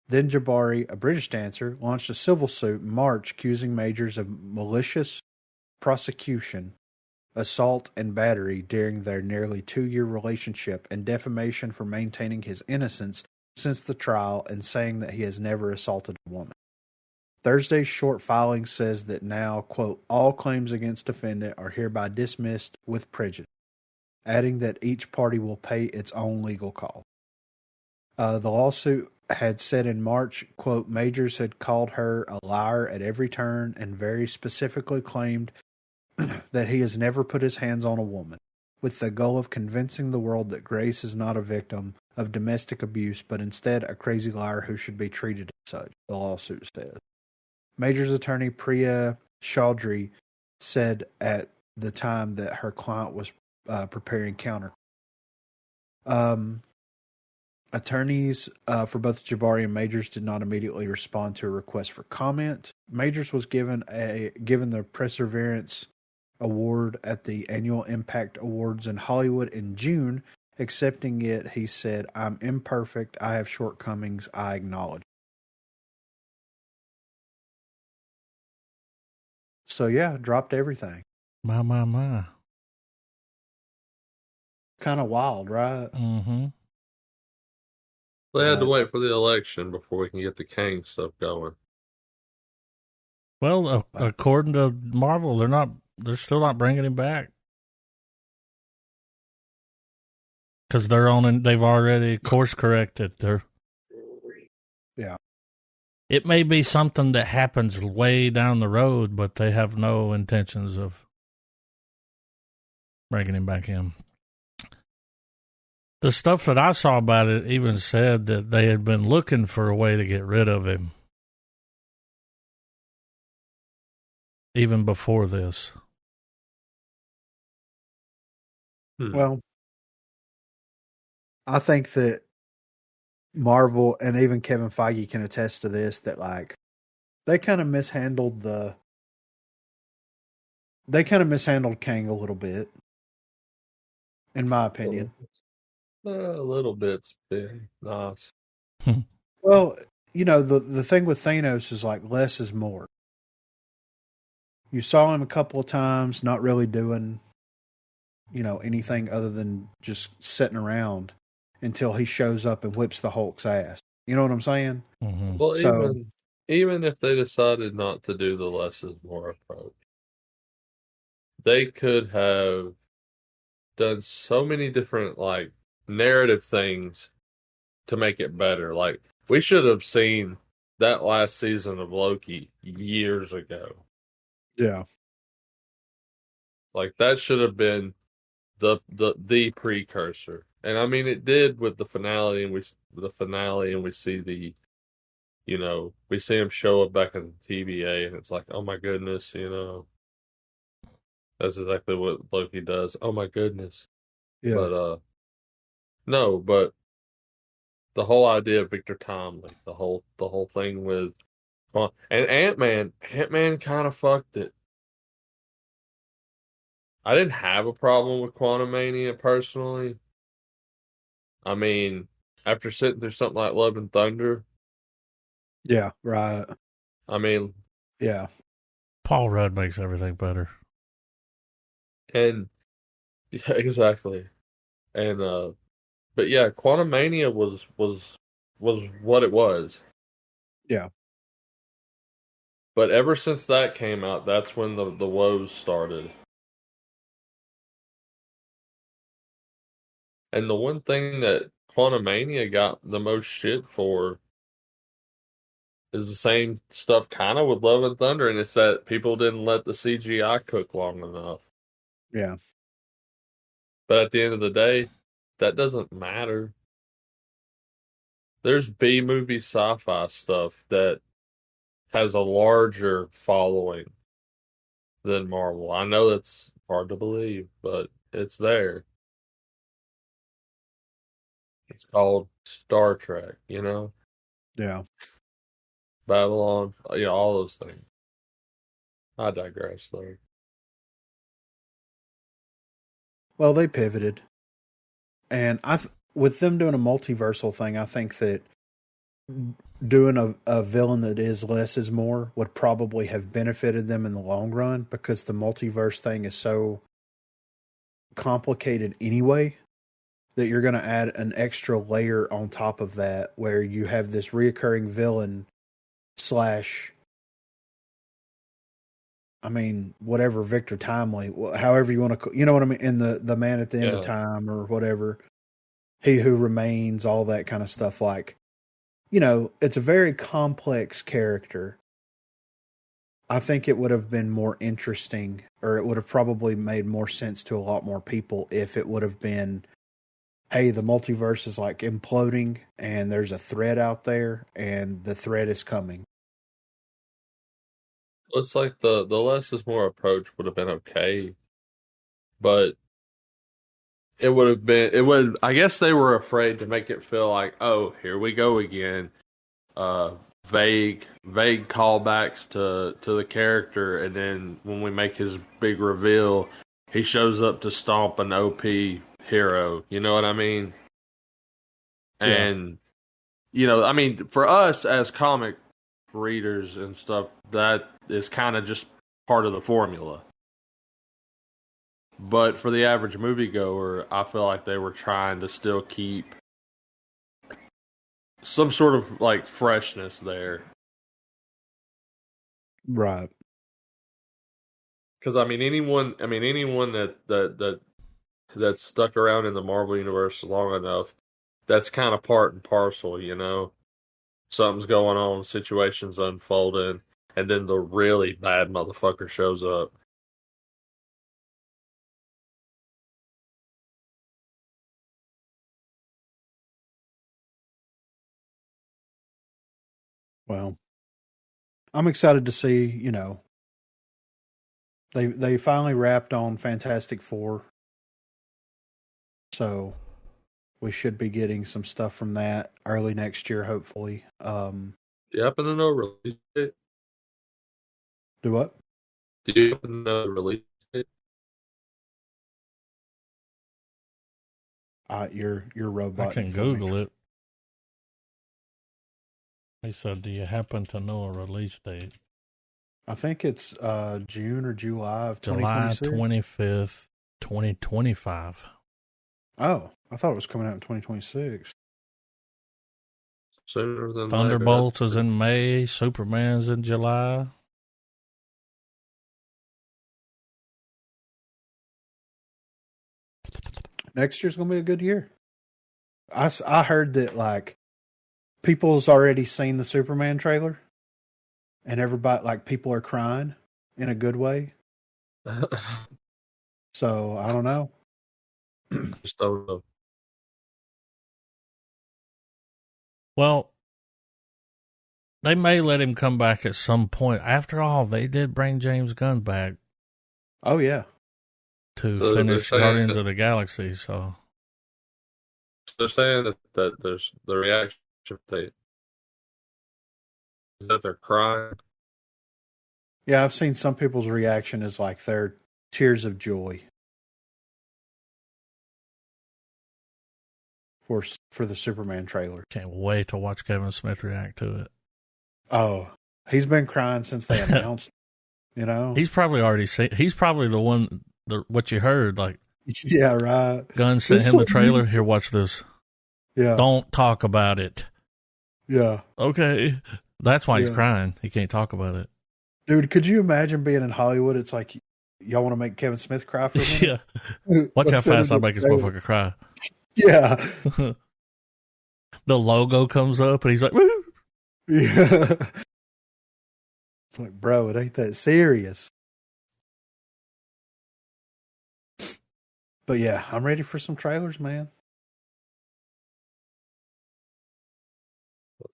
Then Jabari, a British dancer, launched a civil suit in March accusing Majors of malicious prosecution, assault, and battery during their nearly 2-year relationship and defamation for maintaining his innocence since the trial and saying that he has never assaulted a woman. Thursday's short filing says that now, quote, all claims against defendant are hereby dismissed with prejudice, adding that each party will pay its own legal costs. The lawsuit had said in March, quote, Majors had called her a liar at every turn and very specifically claimed that he has never put his hands on a woman, with the goal of convincing the world that Grace is not a victim of domestic abuse, but instead a crazy liar who should be treated as such, the lawsuit says. Major's attorney Priya Chaudhry said at the time that her client was preparing counter. Attorneys for both Jabari and Majors did not immediately respond to a request for comment. Majors was given the Perseverance Award at the Annual Impact Awards in Hollywood in June. Accepting it, he said, I'm imperfect. I have shortcomings. I acknowledge. So, yeah, dropped everything. My. Kind of wild, right? Mm-hmm. They had to wait for the election before we can get the Kang stuff going. Well, according to Marvel, they're still not bringing him back. Because they've already course corrected. Yeah. It may be something that happens way down the road, but they have no intentions of bringing him back in. The stuff that I saw about it even said that they had been looking for a way to get rid of him even before this. Well, I think that Marvel and even Kevin Feige can attest to this, that like they kind of mishandled Kang a little bit, in my opinion. A little bit's been nice. Well, the thing with Thanos is like less is more. You saw him a couple of times, not really doing, anything other than just sitting around until he shows up and whips the Hulk's ass. You know what I'm saying? Mm-hmm. Well, even if they decided not to do the less is more approach, they could have done so many different like narrative things to make it better. Like we should have seen that last season of Loki years ago. Yeah. Like that should have been the precursor. And I mean it did with the finale, and we see we see him show up back in the TVA, and it's like, oh my goodness, that's exactly what Loki does. Oh my goodness. Yeah. But no, but the whole idea of Victor Timely, the whole thing with and Ant-Man kind of fucked it. I didn't have a problem with Quantumania personally. I mean, after sitting through something like Love and Thunder. Yeah, right. I mean, yeah. Paul Rudd makes everything better. And yeah, exactly. And but yeah, Quantumania was what it was. Yeah. But ever since that came out, that's when the woes started. And the one thing that Quantumania got the most shit for is the same stuff kind of with Love and Thunder, and it's that people didn't let the CGI cook long enough. Yeah. But at the end of the day, that doesn't matter. There's B-movie sci-fi stuff that has a larger following than Marvel. I know that's hard to believe, but it's there. It's called Star Trek, Yeah. Babylon, all those things. I digress, though. Well, they pivoted, and with them doing a multiversal thing, I think that doing a villain that is less is more would probably have benefited them in the long run, because the multiverse thing is so complicated anyway that you're going to add an extra layer on top of that, where you have this reoccurring villain slash, I mean, whatever, Victor Timely, however you want to, you know what I mean, in the man at the end of time or whatever, he who remains, all that kind of stuff. Like, you know, it's a very complex character. I think it would have been more interesting, or it would have probably made more sense to a lot more people if it would have been, hey, the multiverse is like imploding and there's a threat out there and the threat is coming. It's like the less is more approach would have been okay, but I guess they were afraid to make it feel like, oh, here we go again. Vague callbacks to the character, and then when we make his big reveal, he shows up to stomp an OP hero. You know what I mean? And you know, I mean, for us as comic readers and stuff, that is kind of just part of the formula. But for the average moviegoer, I feel like they were trying to still keep some sort of like freshness there. Right. Because anyone that's stuck around in the Marvel universe long enough, that's kind of part and parcel, you know. Something's going on, situations unfolding, and then the really bad motherfucker shows up. Well, I'm excited to see, you know, they finally wrapped on Fantastic Four. So we should be getting some stuff from that early next year, hopefully. Do you happen to know release date? Do what? Do you happen to know the release date? Your robot. I can Google it. He said, "Do you happen to know a release date?" I think it's June or July of July 2026. 25th, 2025. Oh, I thought it was coming out in 2026. Sooner than Thunderbolts is in May. Superman's in July. Next year's gonna be a good year. I heard that like people's already seen the Superman trailer, and everybody, like, people are crying in a good way. So I don't know. Just don't know. Well, they may let him come back at some point. After all, they did bring James Gunn back. Oh yeah, to finish Guardians of the Galaxy. So they're saying that there's the reaction is that they're crying. Yeah, I've seen some people's reaction is like they're tears of joy for the Superman trailer. Can't wait to watch Kevin Smith react to it. Oh, he's been crying since they announced. You know, he's probably already seen. He's probably the one. What you heard, like, yeah, right. Gunn sent him the trailer. Here, watch this. Yeah. Don't talk about it. Yeah. Okay. That's why he's crying. He can't talk about it. Dude, could you imagine being in Hollywood? It's like, y'all want to make Kevin Smith cry for me? Yeah. Watch how fast I make this motherfucker cry. Yeah. The logo comes up and he's like, woo! Yeah. It's like, bro, it ain't that serious. But yeah, I'm ready for some trailers, man.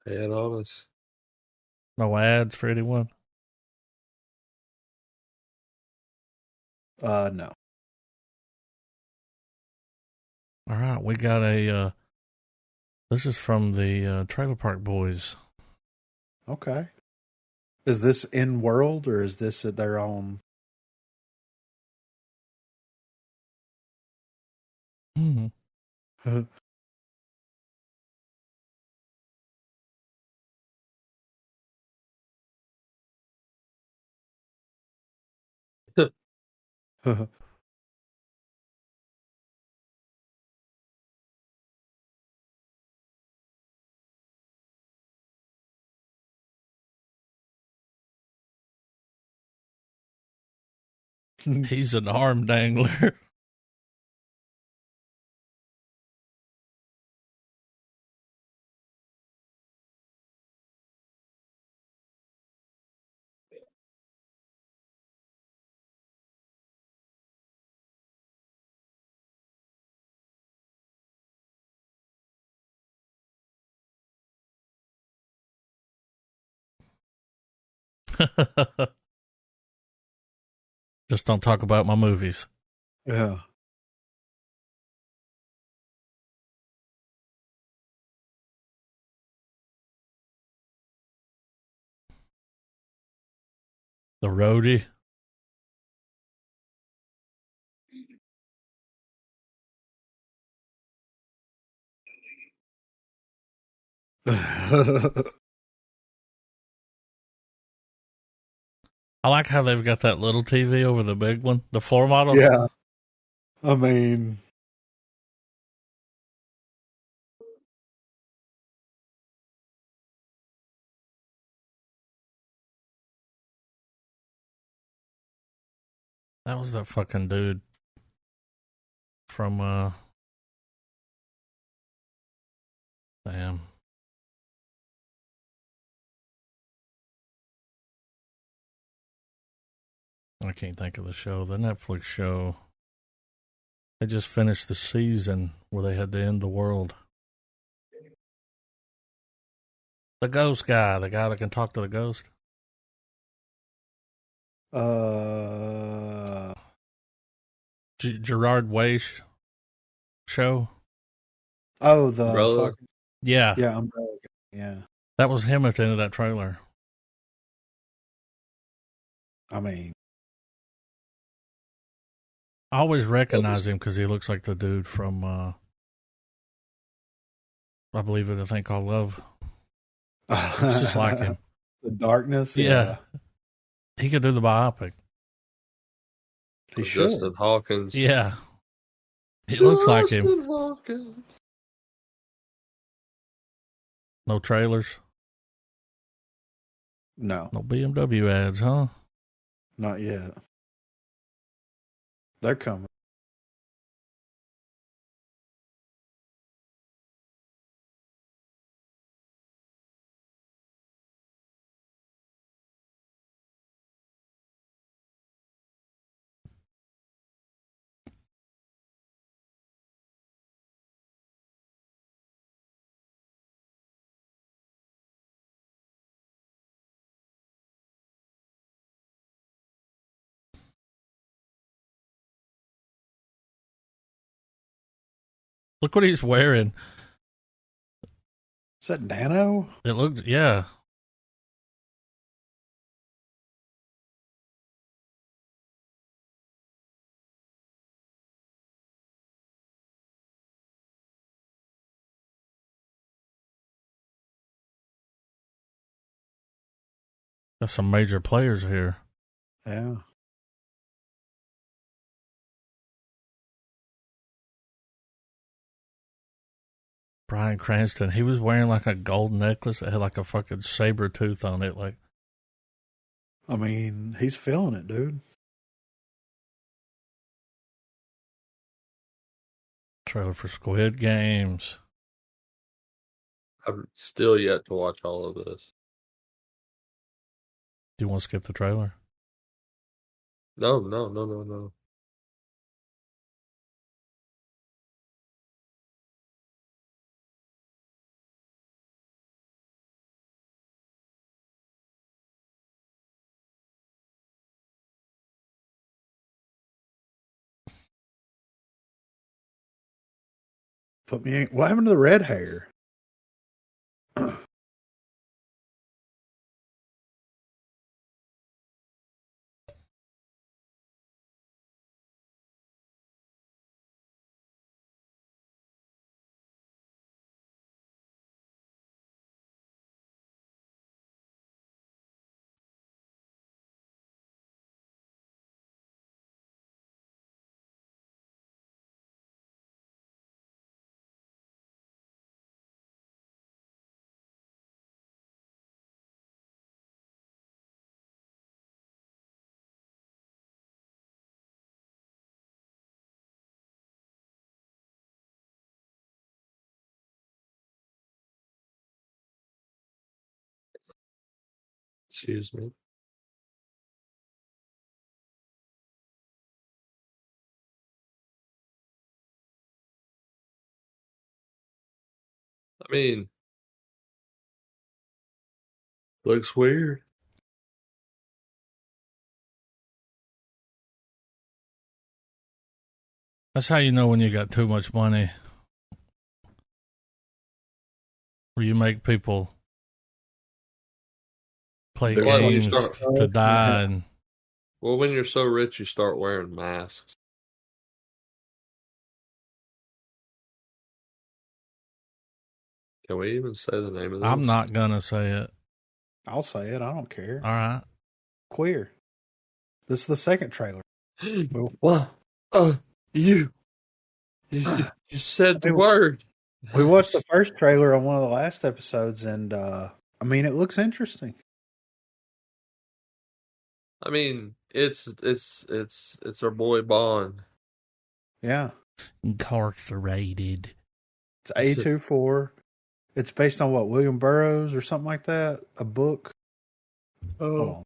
And honest. No ads for anyone? No. All right, we got this is from the Trailer Park Boys. Okay. Is this in world or is this at their own? Mm-hmm. He's an arm dangler. Just don't talk about my movies. Yeah. The roadie. I like how they've got that little TV over the big one, the floor model. Yeah. I mean, That was that fucking dude from damn. I can't think of the show. The Netflix show. They just finished the season where they had to end the world. The ghost guy, the guy that can talk to the ghost. Gerard Way show. Oh, the Umbrella. Yeah. Yeah, Umbrella. Yeah. That was him at the end of that trailer. I mean, I always recognize him because he looks like the dude from, I believe it, a thing called Love. It's just like him. The Darkness. Yeah. He could do the biopic. He should. Justin Hawkins. Yeah. He looks like him. Hawkins. No trailers. No, No BMW ads, huh? not yet. They're coming. Look what he's wearing. Is that Nano? It looks, yeah. Got some major players here. Yeah. Bryan Cranston, he was wearing like a gold necklace that had like a fucking saber tooth on it. Like, I mean, he's feeling it, dude. trailer for Squid Games. I'm still yet to watch all of this. Do you want to skip the trailer? No. Put me in. What happened to the red hair? Excuse me. I mean, looks weird. That's how you know when you got too much money. Where you make people play games to die. And well, when you're so rich, you start wearing masks. Can we even say the name of this? I'm not going to say it. I'll say it. I don't care. All right. Queer. This is the second trailer. What? You said the word. We watched the first trailer on one of the last episodes, and I mean, it looks interesting. I mean, it's our boy Bond. Yeah. Incarcerated. It's A24. It's based on what, William Burroughs or something like that? A book? Oh.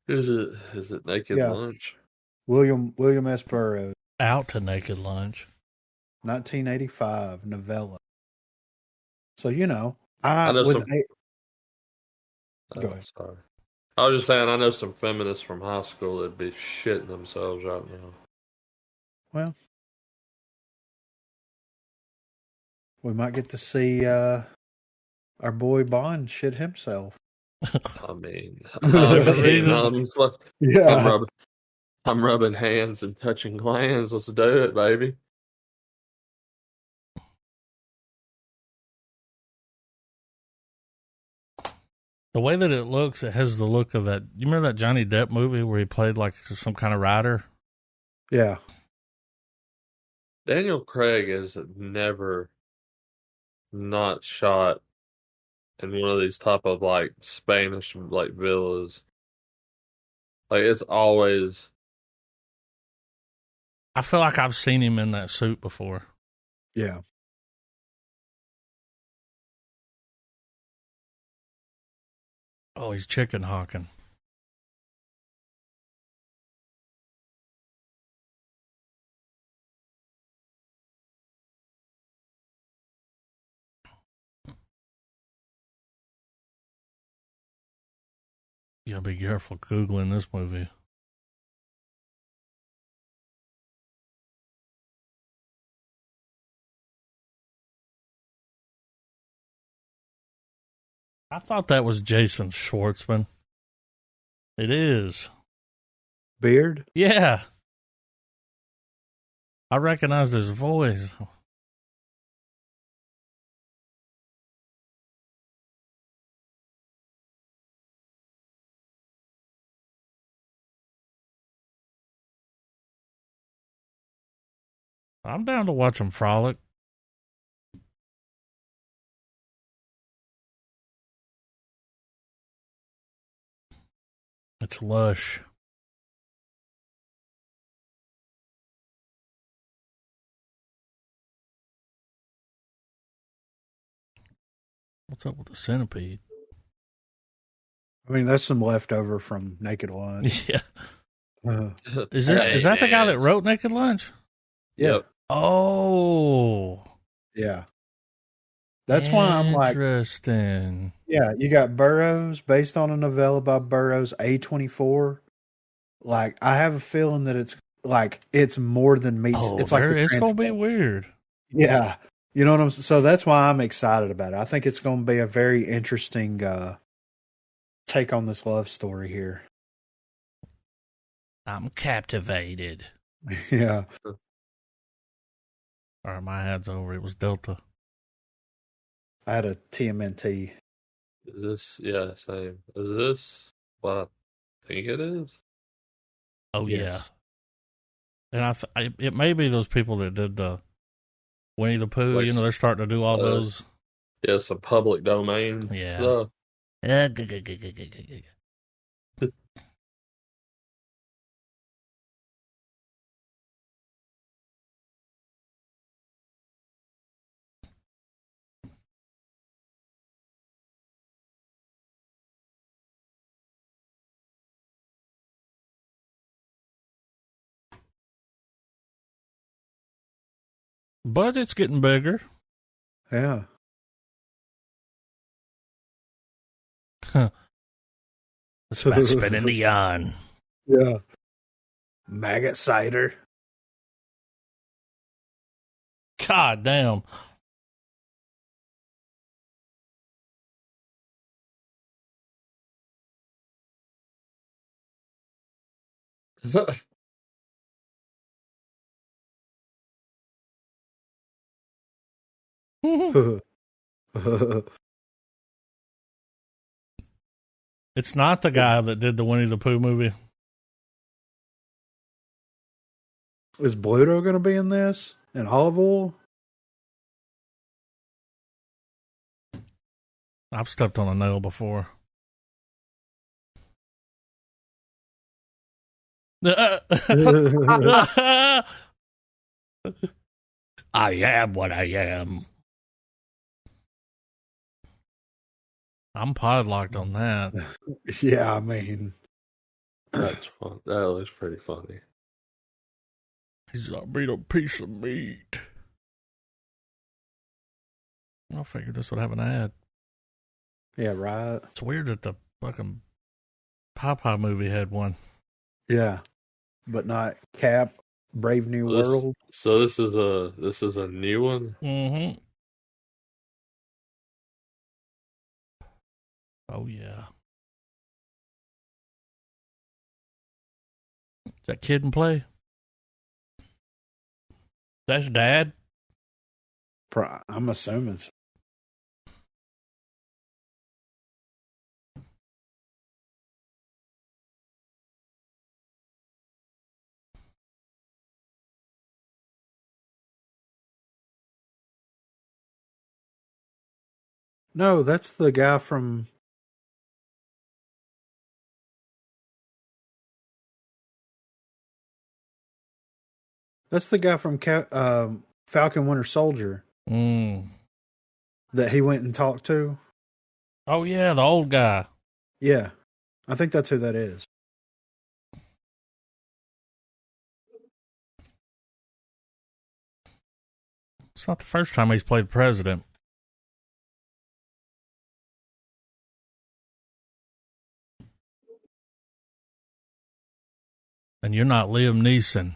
Is it Naked Lunch? William S. Burroughs. Out to Naked Lunch. 1985 novella. So, you know, Go ahead. Sorry. I was just saying, I know some feminists from high school that'd be shitting themselves right now. Well, we might get to see our boy Bond shit himself. I mean, yeah. I'm rubbing hands and touching glands. Let's do it, baby. The way that it looks, it has the look of that. You remember that Johnny Depp movie where he played like some kind of writer? Yeah. Daniel Craig is never not shot in one of these type of like Spanish like villas. Like it's always. I feel like I've seen him in that suit before. Yeah. Oh, he's chicken hawking. You gotta be careful Googling this movie. I thought that was Jason Schwartzman. It is. Beard? Yeah. I recognize his voice. I'm down to watch him frolic. It's lush. What's up with the centipede? I mean, that's some leftover from Naked Lunch. Yeah. Is that the guy that wrote Naked Lunch? Yeah. Yep. Oh. Yeah. That's why I'm like, interesting. Yeah, you got Burroughs based on a novella by Burroughs, A24. Like, I have a feeling that it's more than meets. Oh, it's like it's gonna be weird. Yeah, you know what I'm saying. So that's why I'm excited about it. I think it's going to be a very interesting take on this love story here. I'm captivated. Yeah. All right, my ad's over. It was Delta. I had a TMNT. Is this, yeah, same. Is this what I think it is? Oh, yes. Yeah. And it may be those people that did the Winnie the Pooh. Like, they're starting to do all those. Yeah, some public domain stuff. Budget's getting bigger. Yeah. It's about spinning the yarn. Yeah. Maggot cider. God damn. It's not the guy that did the Winnie the Pooh movie. Is Bluto going to be in this? And Olive Oil? I've stepped on a nail before. I am what I am. I'm podlocked on that. Yeah, I mean. That's fun. That was pretty funny. He's like, beat a piece of meat. I figured this would have an ad. Yeah, right. It's weird that the fucking Popeye movie had one. Yeah, but not Cap, Brave New World. So this is a new one. Mm-hmm. Oh yeah. Is that Kid and Play? That's Dad. I'm assuming so. No, that's the guy from. That's the guy from Falcon Winter Soldier that he went and talked to. Oh yeah, the old guy. Yeah, I think that's who that is. It's not the first time he's played president. And you're not Liam Neeson.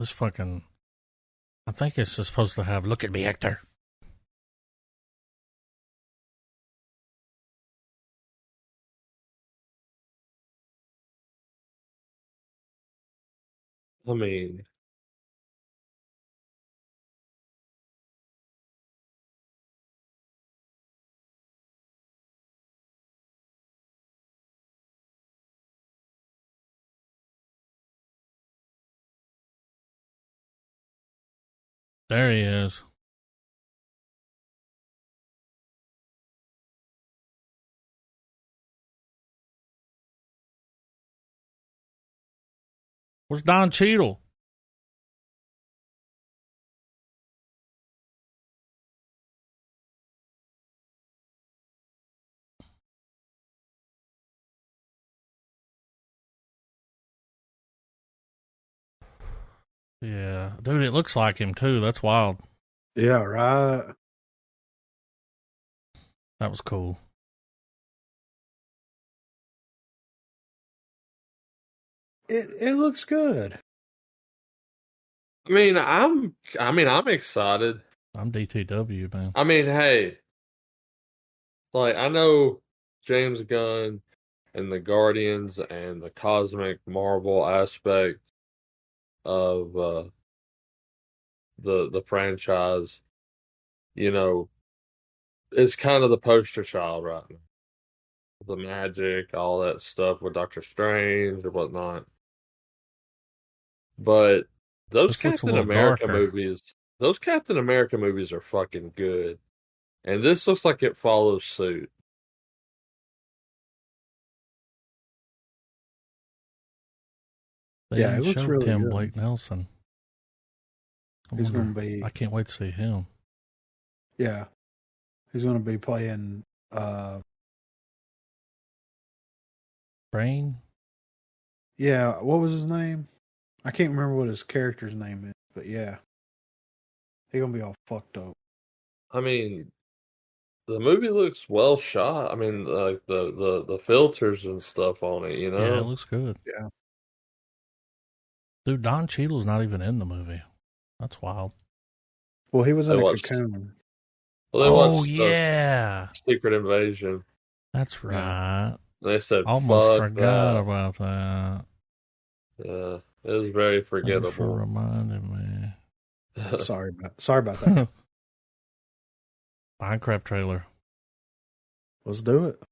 This fucking... I think it's just supposed to have, look at me, Hector. I mean, There he is. Where's Don Cheadle? Yeah. Dude, it looks like him too. That's wild. Yeah, right. That was cool. It looks good. I mean, I'm excited. I'm DTW, man. I mean, hey, like I know James Gunn and the Guardians and the cosmic Marvel aspect of the franchise, you know, is kind of the poster child right now. The magic, all that stuff with Doctor Strange and whatnot. But those Captain America movies are fucking good. And this looks like it follows suit. They Yeah, it didn't looks show really Tim good. Blake Nelson. He's going to be. I can't wait to see him. Yeah, he's going to be playing. Brain? Yeah, what was his name? I can't remember what his character's name is, but yeah, he's going to be all fucked up. I mean, the movie looks well shot. I mean, like the filters and stuff on it, you know? Yeah, it looks good. Yeah. Dude, Don Cheadle's not even in the movie. That's wild. Well, he was in I a watched- cocoon. Oh, yeah. Secret Invasion. That's right. They said, Almost fuck forgot that. about that. Yeah, it was very Thanks for forgettable. reminding me. Sorry about that. Minecraft trailer. Let's do it.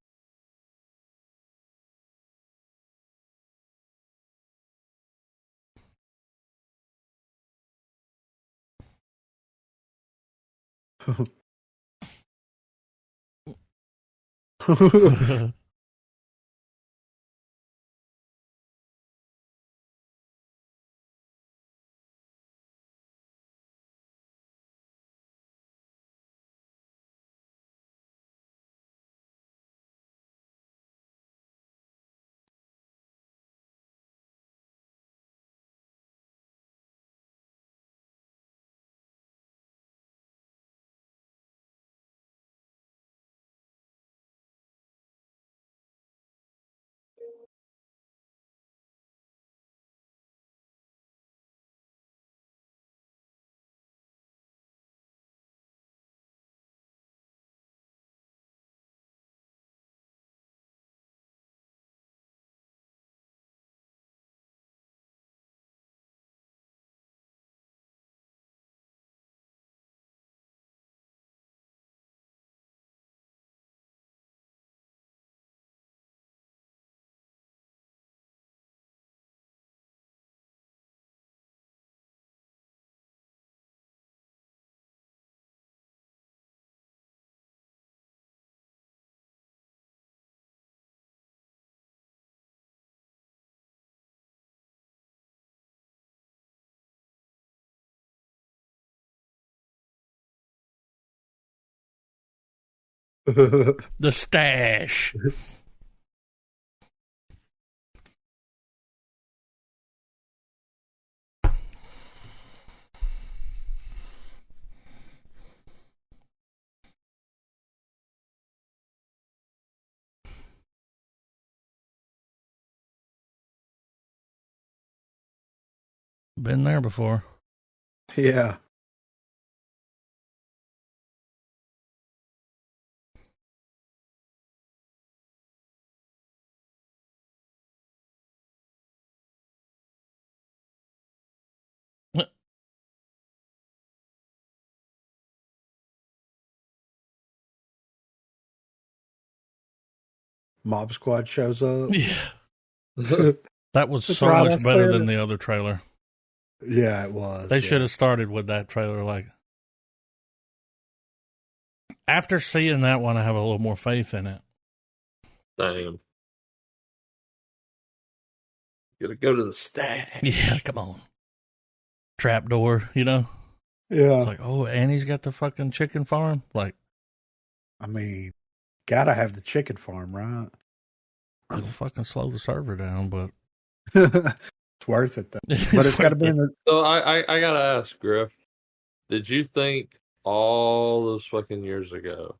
The stash. Been there before. Yeah. Mob Squad shows up. Yeah. That was That's so right, much I better said than it. the other trailer. Yeah, it was. They should have started with that trailer. Like, after seeing that one, I have a little more faith in it. Damn. Gotta go to the stash. Yeah, come on. Trapdoor, you know? Yeah. It's like, oh, and he's got the fucking chicken farm? Like, I mean, gotta have the chicken farm, right? it'll fucking slow the server down, but It's worth it, though. But it's got to be in the. So I gotta ask, Griff, did you think all those fucking years ago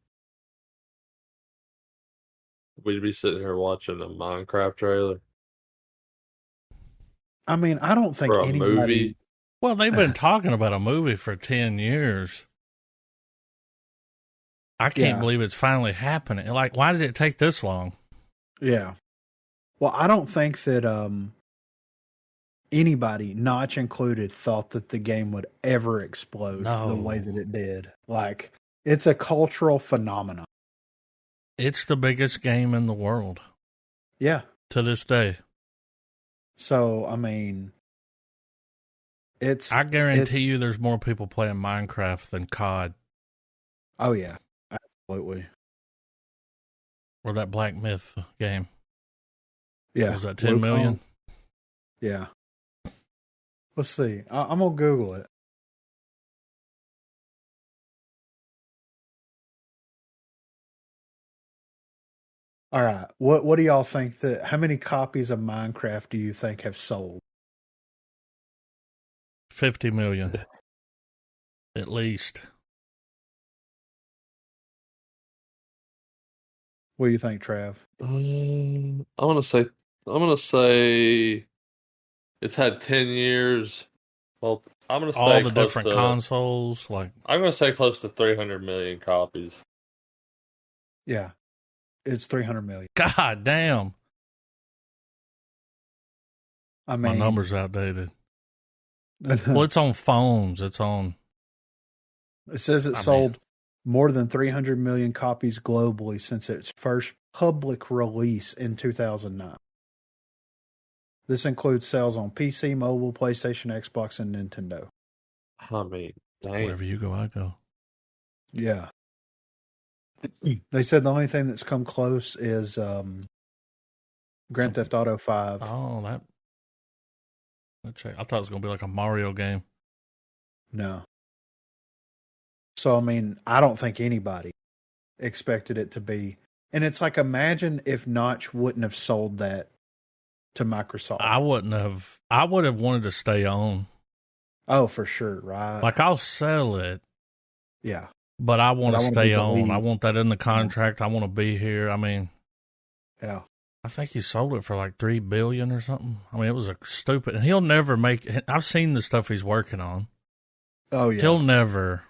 we'd be sitting here watching a Minecraft trailer I mean, I don't think for a anybody. movie? Well, they've been talking about a movie for 10 years. I can't believe it's finally happening. Like, why did it take this long? Yeah. Well, I don't think that anybody, Notch included, thought that the game would ever explode the way that it did. Like, it's a cultural phenomenon. It's the biggest game in the world. Yeah. To this day. So, I mean, I guarantee you there's more people playing Minecraft than COD. Oh, yeah. Absolutely. Or that Black Myth game. Yeah. Was that 10 million? Yeah. Let's see. I'm gonna Google it. All right. What do y'all think that? How many copies of Minecraft do you think have sold? 50 million, at least. What do you think, Trav? I'm gonna say it's had 10 years. Well, I'm gonna All say the close different to. consoles, like, I'm gonna say close to 300 million copies. Yeah, it's 300 million. God damn. I My mean, number's outdated. Well, it's on phones. It's on. It says it sold more than 300 million copies globally since its first public release in 2009. This includes sales on PC, mobile, PlayStation, Xbox, and Nintendo. I mean, dang. Wherever you go, I go. Yeah. They said the only thing that's come close is Grand Theft Auto 5. Oh, let's check. I thought it was going to be like a Mario game. No. So, I mean, I don't think anybody expected it to be. And it's like, imagine if Notch wouldn't have sold that to Microsoft. I would have wanted to stay on. Oh, for sure, right? Like, I'll sell it. Yeah. But I want to stay on. I want that in the contract. I want to be here. I mean, yeah. I think he sold it for like $3 billion or something. I mean, it was a stupid, and he'll never make. I've seen the stuff he's working on. Oh yeah. He'll never.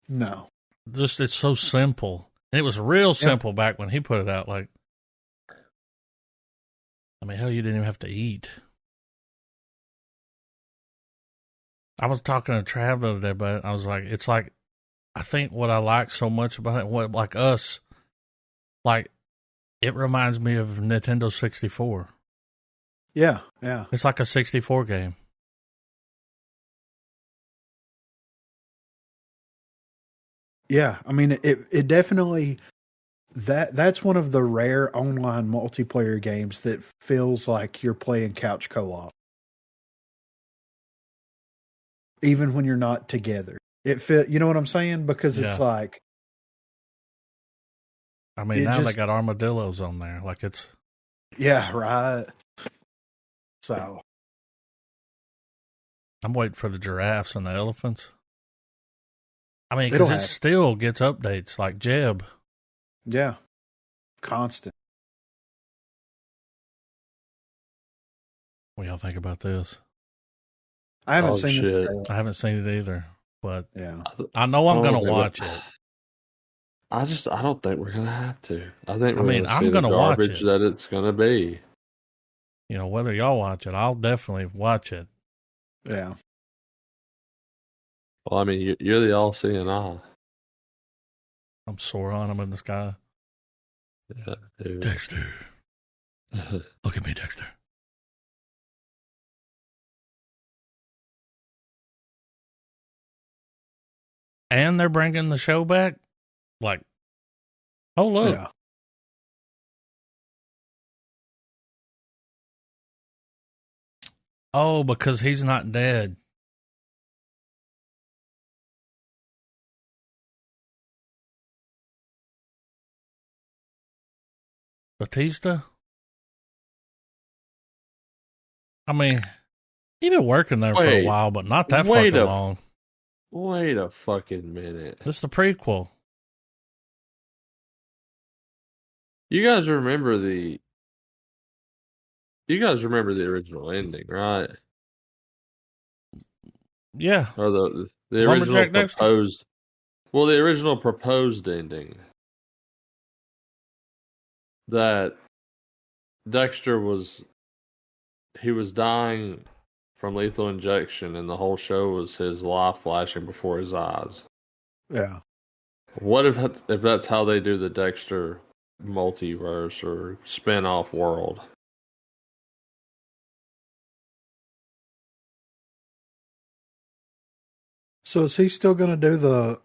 No. Just it's so simple. And it was real simple back when he put it out. Like, I mean, hell, you didn't even have to eat. I was talking to Trav the other day about it. I was like, it's like, I think what I like so much about it, what like us, like, it reminds me of Nintendo 64. Yeah, yeah. It's like a 64 game. Yeah, I mean, it definitely, that's one of the rare online multiplayer games that feels like you're playing couch co-op. Even when you're not together. You know what I'm saying? Because it's like, I mean, now they got armadillos on there. Like it's. Yeah, right. So. I'm waiting for the giraffes and the elephants. I mean, because it still gets updates like Jeb. Yeah. Constant. What y'all think about this? I haven't seen it. I haven't seen it either, but yeah, I know I'm going to watch it. I don't think we're going to have to. I think I'm going to watch it. That it's going to be. You know, whether y'all watch it, I'll definitely watch it. Yeah. Well, I mean, you're the all-seeing eye. I'm Sauron. I'm in the sky. Yeah, dude. Dexter. Look at me, Dexter. And they're bringing the show back? Like, oh, look. Yeah. Oh, because he's not dead. Batista? I mean, he's been working there for a while, but not that fucking long. Wait a fucking minute. This is the prequel. You guys remember the original ending, right? Yeah. Or the original proposed. Well, the original proposed ending. That Dexter was dying from lethal injection, and the whole show was his life flashing before his eyes. Yeah. What if that's how they do the Dexter multiverse or spin-off world? So is he still going to do the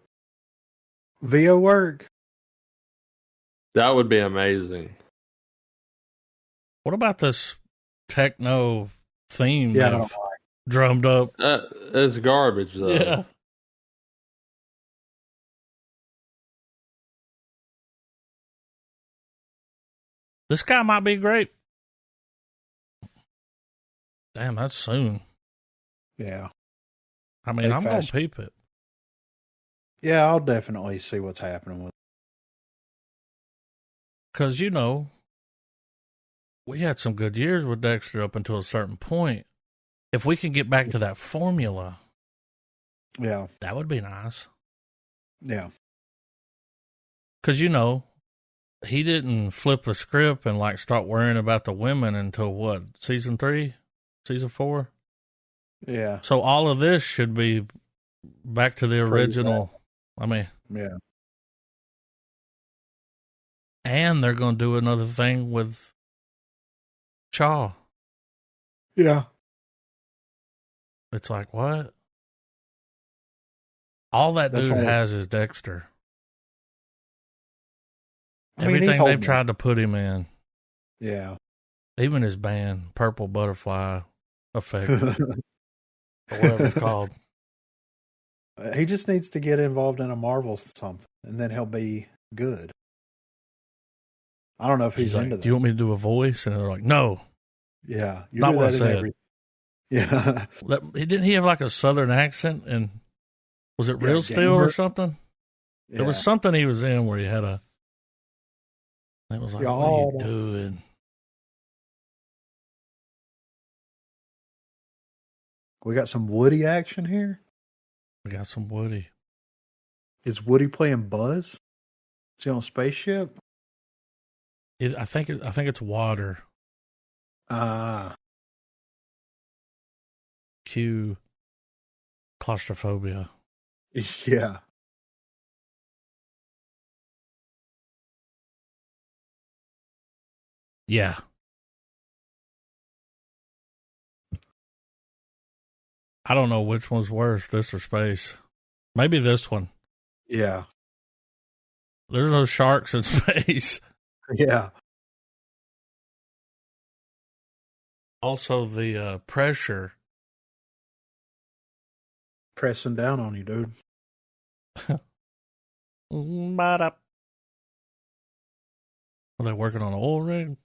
VO work? That would be amazing. What about this techno theme? Yeah, drummed up. It's garbage, though. Yeah. This guy might be great. Damn, that's soon. Yeah. I mean, I'm going to peep it. Yeah, I'll definitely see what's happening with it. Because, you know, we had some good years with Dexter up until a certain point. If we can get back to that formula, yeah, that would be nice. Yeah. Because, you know, he didn't flip the script and, like, start worrying about the women until, what, season 3? Season 4? Yeah. So all of this should be back to the original. I mean, yeah. And they're going to do another thing with Shaw. Yeah. It's like, what? All that dude has is Dexter. Everything they've tried to put him in. Yeah. Even his band, Purple Butterfly Effect, or whatever it's called. He just needs to get involved in a Marvel something, and then he'll be good. I don't know if he's like, into that. Do you want me to do a voice? And they're like, no. Yeah. Not what I said. Yeah. Didn't he have like a southern accent? And was it Real Steel or something? Yeah. There was something he was in where he had a. It was like, what are you doing? We got some Woody action here. We got some Woody. Is Woody playing Buzz? Is he on a spaceship? I think it's water. Cue claustrophobia. Yeah. Yeah. I don't know which one's worse, this or space. Maybe this one. Yeah. There's no sharks in space. Yeah. Also, the pressure. Pressing down on you, dude. Are they working on an oil rig?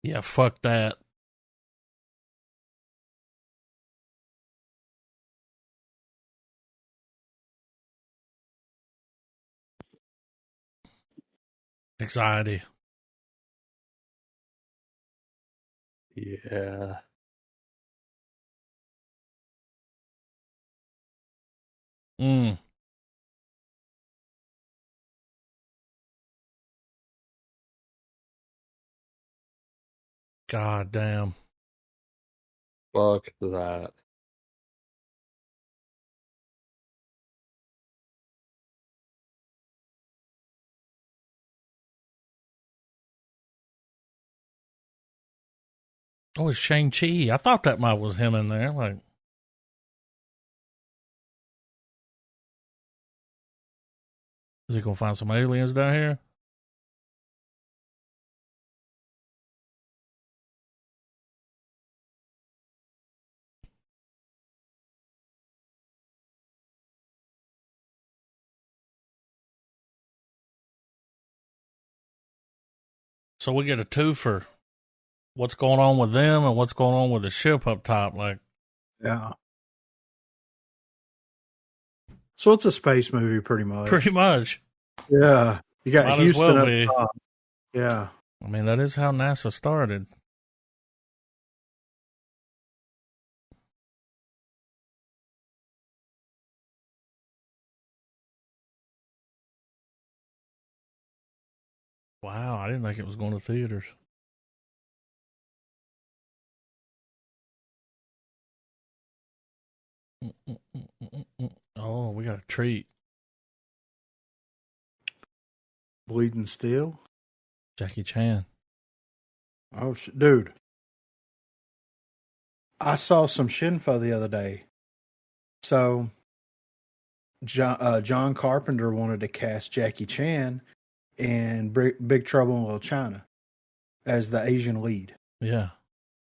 Yeah, fuck that. Anxiety. Yeah. God damn. Fuck that. Oh, it's Shang-Chi. I thought that might was him in there. Like, is he gonna find some aliens down here? So we get a 2 for what's going on with them and what's going on with the ship up top. Like, yeah. So it's a space movie, pretty much. Pretty much. Yeah. You got Might Houston as well up be. top. Yeah. I mean, that is how NASA started. Wow, I didn't think it was going to theaters. Oh, we got a treat. Bleeding Steel. Jackie Chan. Oh, dude. I saw some Shinfo the other day. So, John Carpenter wanted to cast Jackie Chan in Big Trouble in Little China as the Asian lead. Yeah.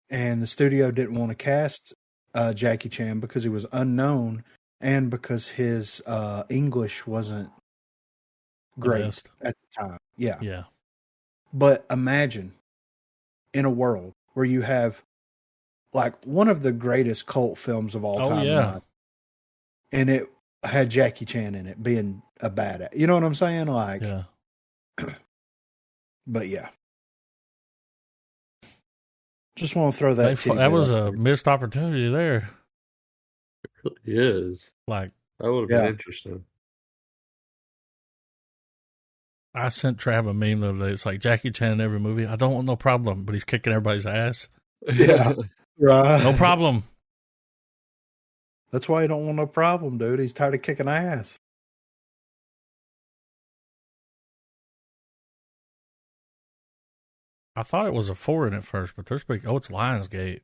And the studio didn't want to cast Jackie Chan because he was unknown and because his English wasn't great at the time. Yeah. Yeah. But imagine in a world where you have like one of the greatest cult films of all time. Yeah. And it had Jackie Chan in it being a badass. You know what I'm saying? Like, yeah. But yeah. Just want to throw that. That was a missed opportunity there. It really is. Like, that would have been interesting. I sent Trav a meme the other day. It's like Jackie Chan in every movie. I don't want no problem, but he's kicking everybody's ass. Yeah. Right. No problem. That's why he don't want no problem, dude. He's tired of kicking ass. I thought it was a foreign at first, but they're speaking. Oh, it's Lionsgate.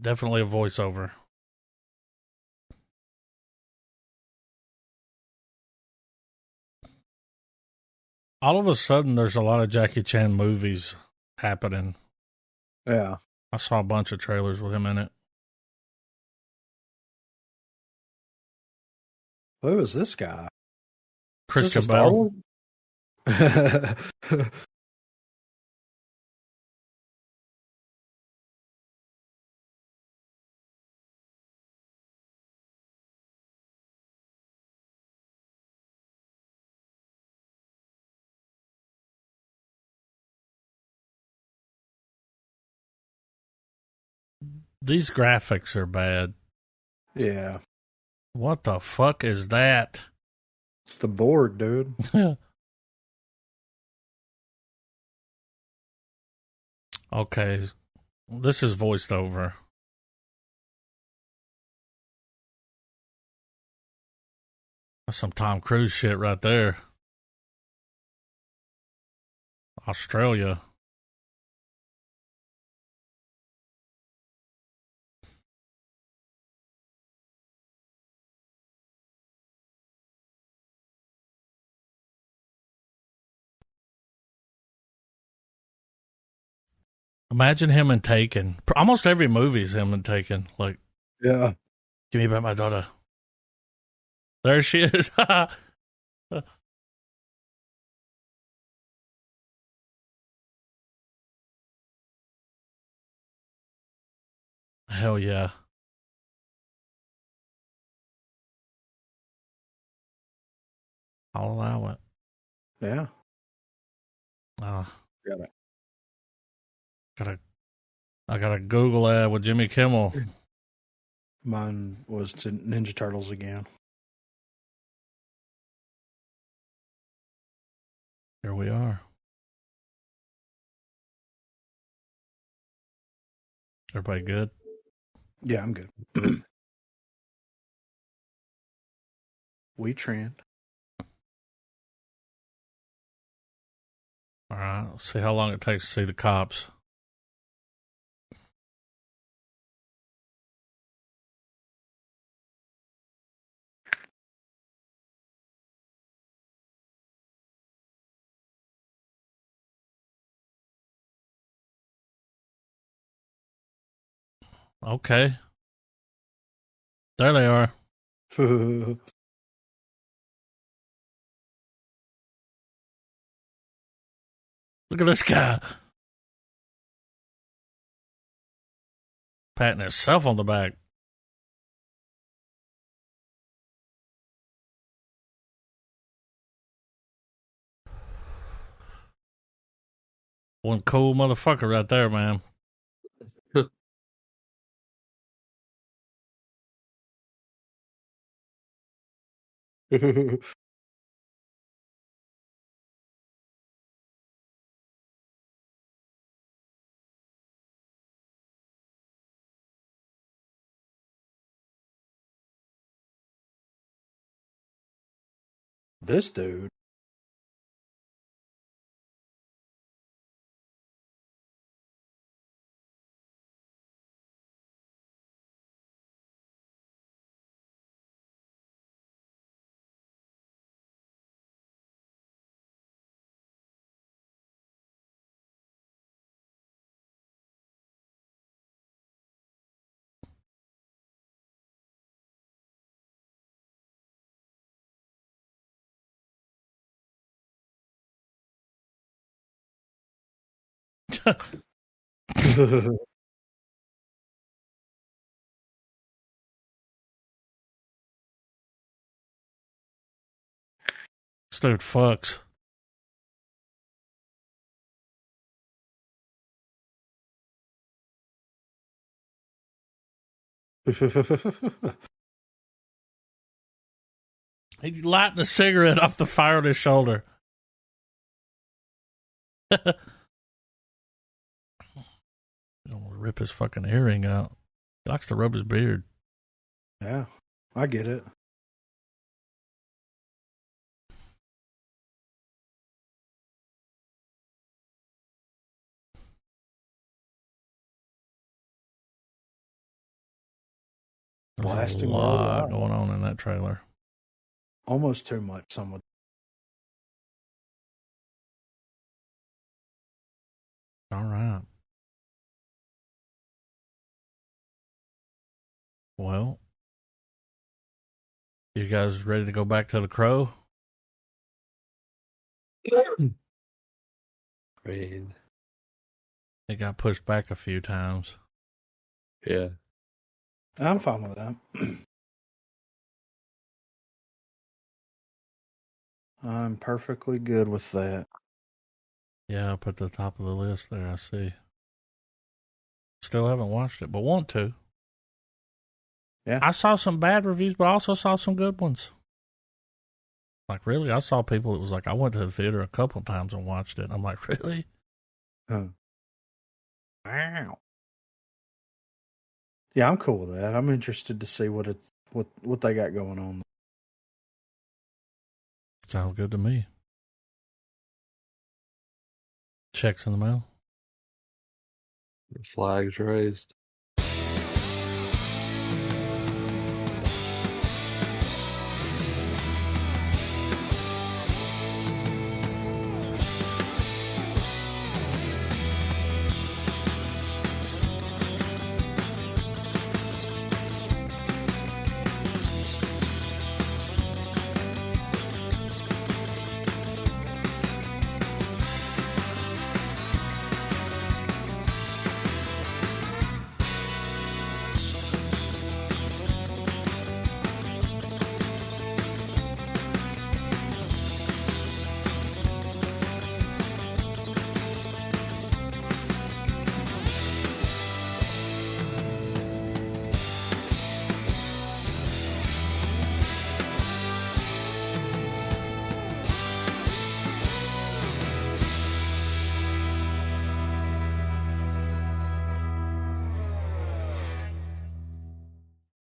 Definitely a voiceover. All of a sudden, there's a lot of Jackie Chan movies happening. Yeah. I saw a bunch of trailers with him in it. Who is this guy? Christian Bale. These graphics are bad. Yeah. What the fuck is that? It's the board, dude. Okay. This is voiced over. That's some Tom Cruise shit right there. Australia. Imagine him in Taken. Almost every movie is him in Taken. Like, yeah. Give me back my daughter. There she is. Hell yeah. I'll allow it. Yeah. I got a Google ad with Jimmy Kimmel. Mine was to Ninja Turtles again. Here we are. Everybody good? Yeah, I'm good. We trend. All right. Let's see how long it takes to see the cops. Okay. There they are. Look at this guy. Patting himself on the back. One cool motherfucker right there, man. This dude. This dude fucks. He's lighting a cigarette off the fire on his shoulder. Gonna rip his fucking earring out. He likes to rub his beard. Yeah, I get it. There's a lot going on in that trailer. Almost too much, some would. All right. Well, you guys ready to go back to the Crow? I mean, It got pushed back a few times. yeah. I'm fine with that. I'm perfectly good with that. Yeah, up at the top of the list there, I see. Still haven't watched it, but want to. Yeah. I saw some bad reviews, but I also saw some good ones. Like, really? I saw people that was like, I went to the theater a couple times and watched it. I'm like, really? Huh. Wow. Yeah, I'm cool with that. I'm interested to see what they got going on. Sounds good to me. Checks in the mail. Flags raised.